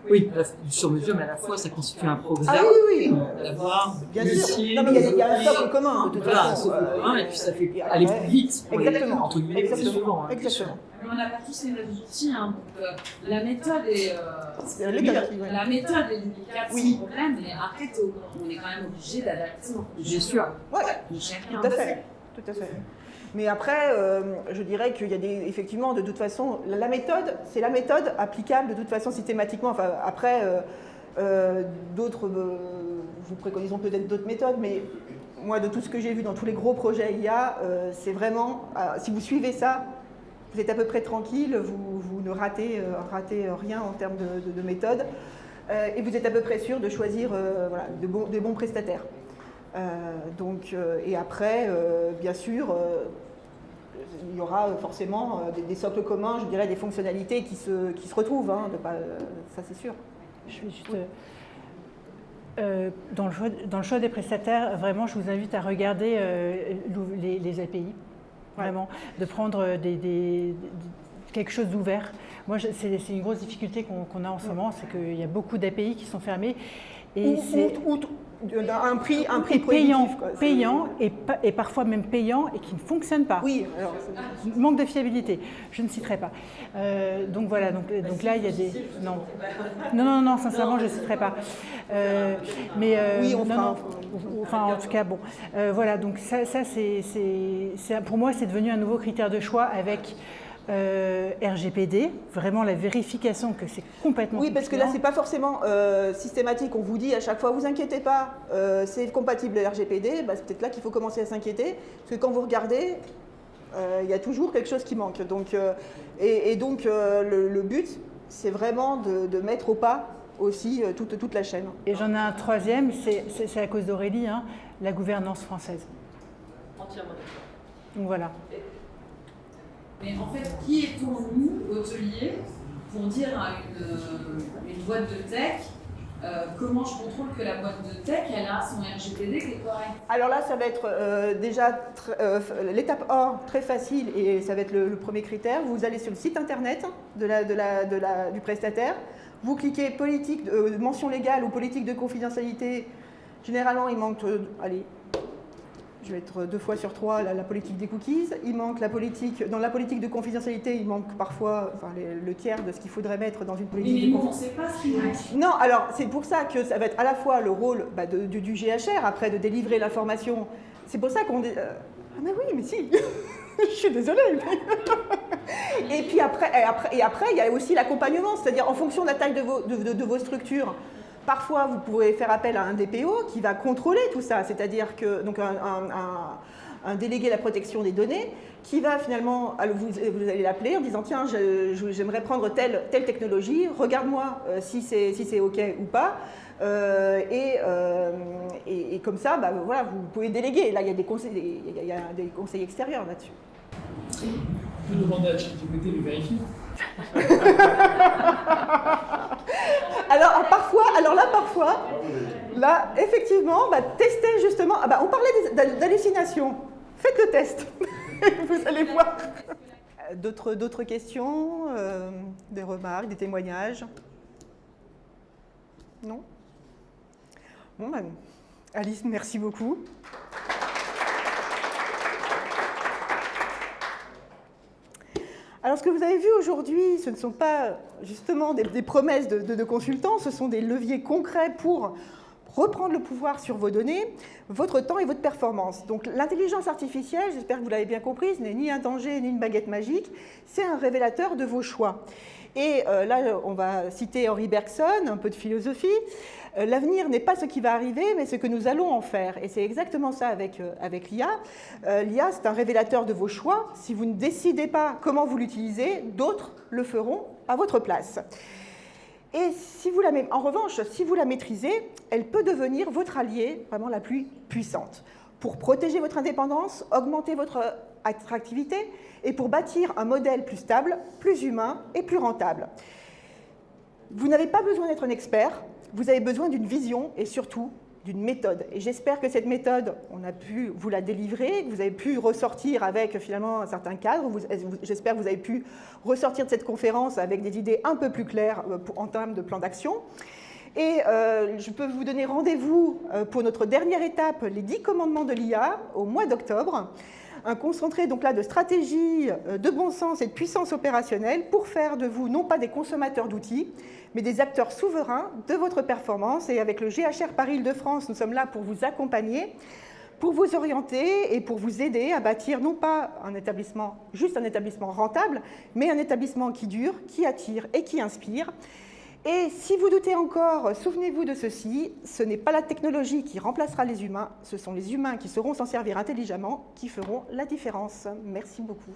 Oui, du sur-mesure, mais à la fois, ça constitue un progrès. Ah oui, oui. D'avoir bien sûr. Non, mais il y a un socle commun, de toute façon. Et puis ça fait aller plus vite. Exactement. Entre guillemets, plus souvent. Exactement. On n'a pas tous les mêmes outils. Hein, donc, la méthode est la méthode est délicate, sans problème, mais après, on est quand même obligé d'adapter. Bien sûr. Ouais, tout à fait. Tout à fait. Mais après, je dirais qu'il y a effectivement, de toute façon, la méthode, c'est la méthode applicable de toute façon systématiquement. Enfin, après, d'autres, vous préconisons peut-être d'autres méthodes, mais moi, de tout ce que j'ai vu dans tous les gros projets IA, c'est vraiment, si vous suivez ça, vous êtes à peu près tranquille, vous ne ratez rien en termes de méthode, et vous êtes à peu près sûr de choisir de bons prestataires. Et après, bien sûr, il y aura forcément des socles communs, je dirais des fonctionnalités qui se retrouvent, hein, ça c'est sûr. Je vais juste, dans le choix des prestataires, vraiment, je vous invite à regarder les API, vraiment, de prendre quelque chose d'ouvert. Moi, c'est une grosse difficulté qu'on a en ce moment, c'est qu'il y a beaucoup d'API qui sont fermées. Et un prix payant et parfois même payant et qui ne fonctionne pas. Oui, alors, manque de fiabilité. Je ne citerai pas. Donc voilà. Donc là il y a des non sincèrement je ne citerai pas. Oui, on fera. Enfin en tout cas bon. Voilà donc ça c'est pour moi c'est devenu un nouveau critère de choix avec RGPD, vraiment la vérification que c'est complètement... Oui, parce que là, c'est pas forcément systématique. On vous dit à chaque fois, vous inquiétez pas, c'est compatible RGPD. Bah, c'est peut-être là qu'il faut commencer à s'inquiéter. Parce que quand vous regardez, il y a toujours quelque chose qui manque. Donc, donc, le but, c'est vraiment de mettre au pas aussi toute la chaîne. Et j'en ai un troisième, c'est à cause d'Aurélie, hein, la gouvernance française. Entièrement d'accord. Donc voilà. Mais en fait, qui est-on, nous, hôteliers, pour dire à une boîte de tech comment je contrôle que la boîte de tech, elle a son RGPD qui est correct? Alors là, ça va être déjà l'étape 1, très facile, et ça va être le premier critère. Vous allez sur le site internet du prestataire, vous cliquez politique, mention légale ou politique de confidentialité. Généralement, il manque, je vais être 2 fois sur 3, la politique des cookies. Il manque dans la politique de confidentialité, il manque parfois le tiers de ce qu'il faudrait mettre dans une politique de confidentialité. Mais on ne sait pas ce qu'il manque. Non, alors c'est pour ça que ça va être à la fois le rôle du GHR, après de délivrer l'information. C'est pour ça qu'on dit... Ah mais oui, mais si je suis désolée. Et puis après, il y a aussi l'accompagnement, c'est-à-dire en fonction de la taille de vos structures. Parfois, vous pouvez faire appel à un DPO qui va contrôler tout ça, c'est-à-dire que donc un délégué à la protection des données qui va finalement, vous allez l'appeler en disant tiens, j'aimerais prendre telle technologie, regarde-moi si c'est OK ou pas. Et comme ça, voilà, vous pouvez déléguer. Là, il y a des conseils extérieurs là-dessus. On peut demander à ChatGPT de vérifier. Parfois, là, effectivement, testez justement. On parlait d'hallucinations. Faites le test. Vous allez voir. D'autres questions, des remarques, des témoignages? Non? Bon, Alice, merci beaucoup. Alors ce que vous avez vu aujourd'hui, ce ne sont pas justement des promesses de consultants, ce sont des leviers concrets pour reprendre le pouvoir sur vos données, votre temps et votre performance. Donc l'intelligence artificielle, j'espère que vous l'avez bien compris, ce n'est ni un danger ni une baguette magique, c'est un révélateur de vos choix. Et là, on va citer Henri Bergson, un peu de philosophie. L'avenir n'est pas ce qui va arriver, mais ce que nous allons en faire. Et c'est exactement ça avec l'IA. L'IA, c'est un révélateur de vos choix. Si vous ne décidez pas comment vous l'utilisez, d'autres le feront à votre place. Et si vous en revanche, si vous la maîtrisez, elle peut devenir votre allié, vraiment la plus puissante, pour protéger votre indépendance, augmenter votre attractivité et pour bâtir un modèle plus stable, plus humain et plus rentable. Vous n'avez pas besoin d'être un expert, vous avez besoin d'une vision et surtout d'une méthode. Et j'espère que cette méthode, on a pu vous la délivrer, que vous avez pu ressortir avec finalement un certain cadre. J'espère que vous avez pu ressortir de cette conférence avec des idées un peu plus claires en termes de plan d'action. Et je peux vous donner rendez-vous pour notre dernière étape, les 10 commandements de l'IA, au mois d'octobre. Un concentré donc là de stratégie, de bon sens et de puissance opérationnelle pour faire de vous non pas des consommateurs d'outils, mais des acteurs souverains de votre performance. Et avec le GHR Paris Île-de-France, nous sommes là pour vous accompagner, pour vous orienter et pour vous aider à bâtir non pas juste un établissement rentable, mais un établissement qui dure, qui attire et qui inspire. Et si vous doutez encore, souvenez-vous de ceci, ce n'est pas la technologie qui remplacera les humains, ce sont les humains qui sauront s'en servir intelligemment qui feront la différence. Merci beaucoup.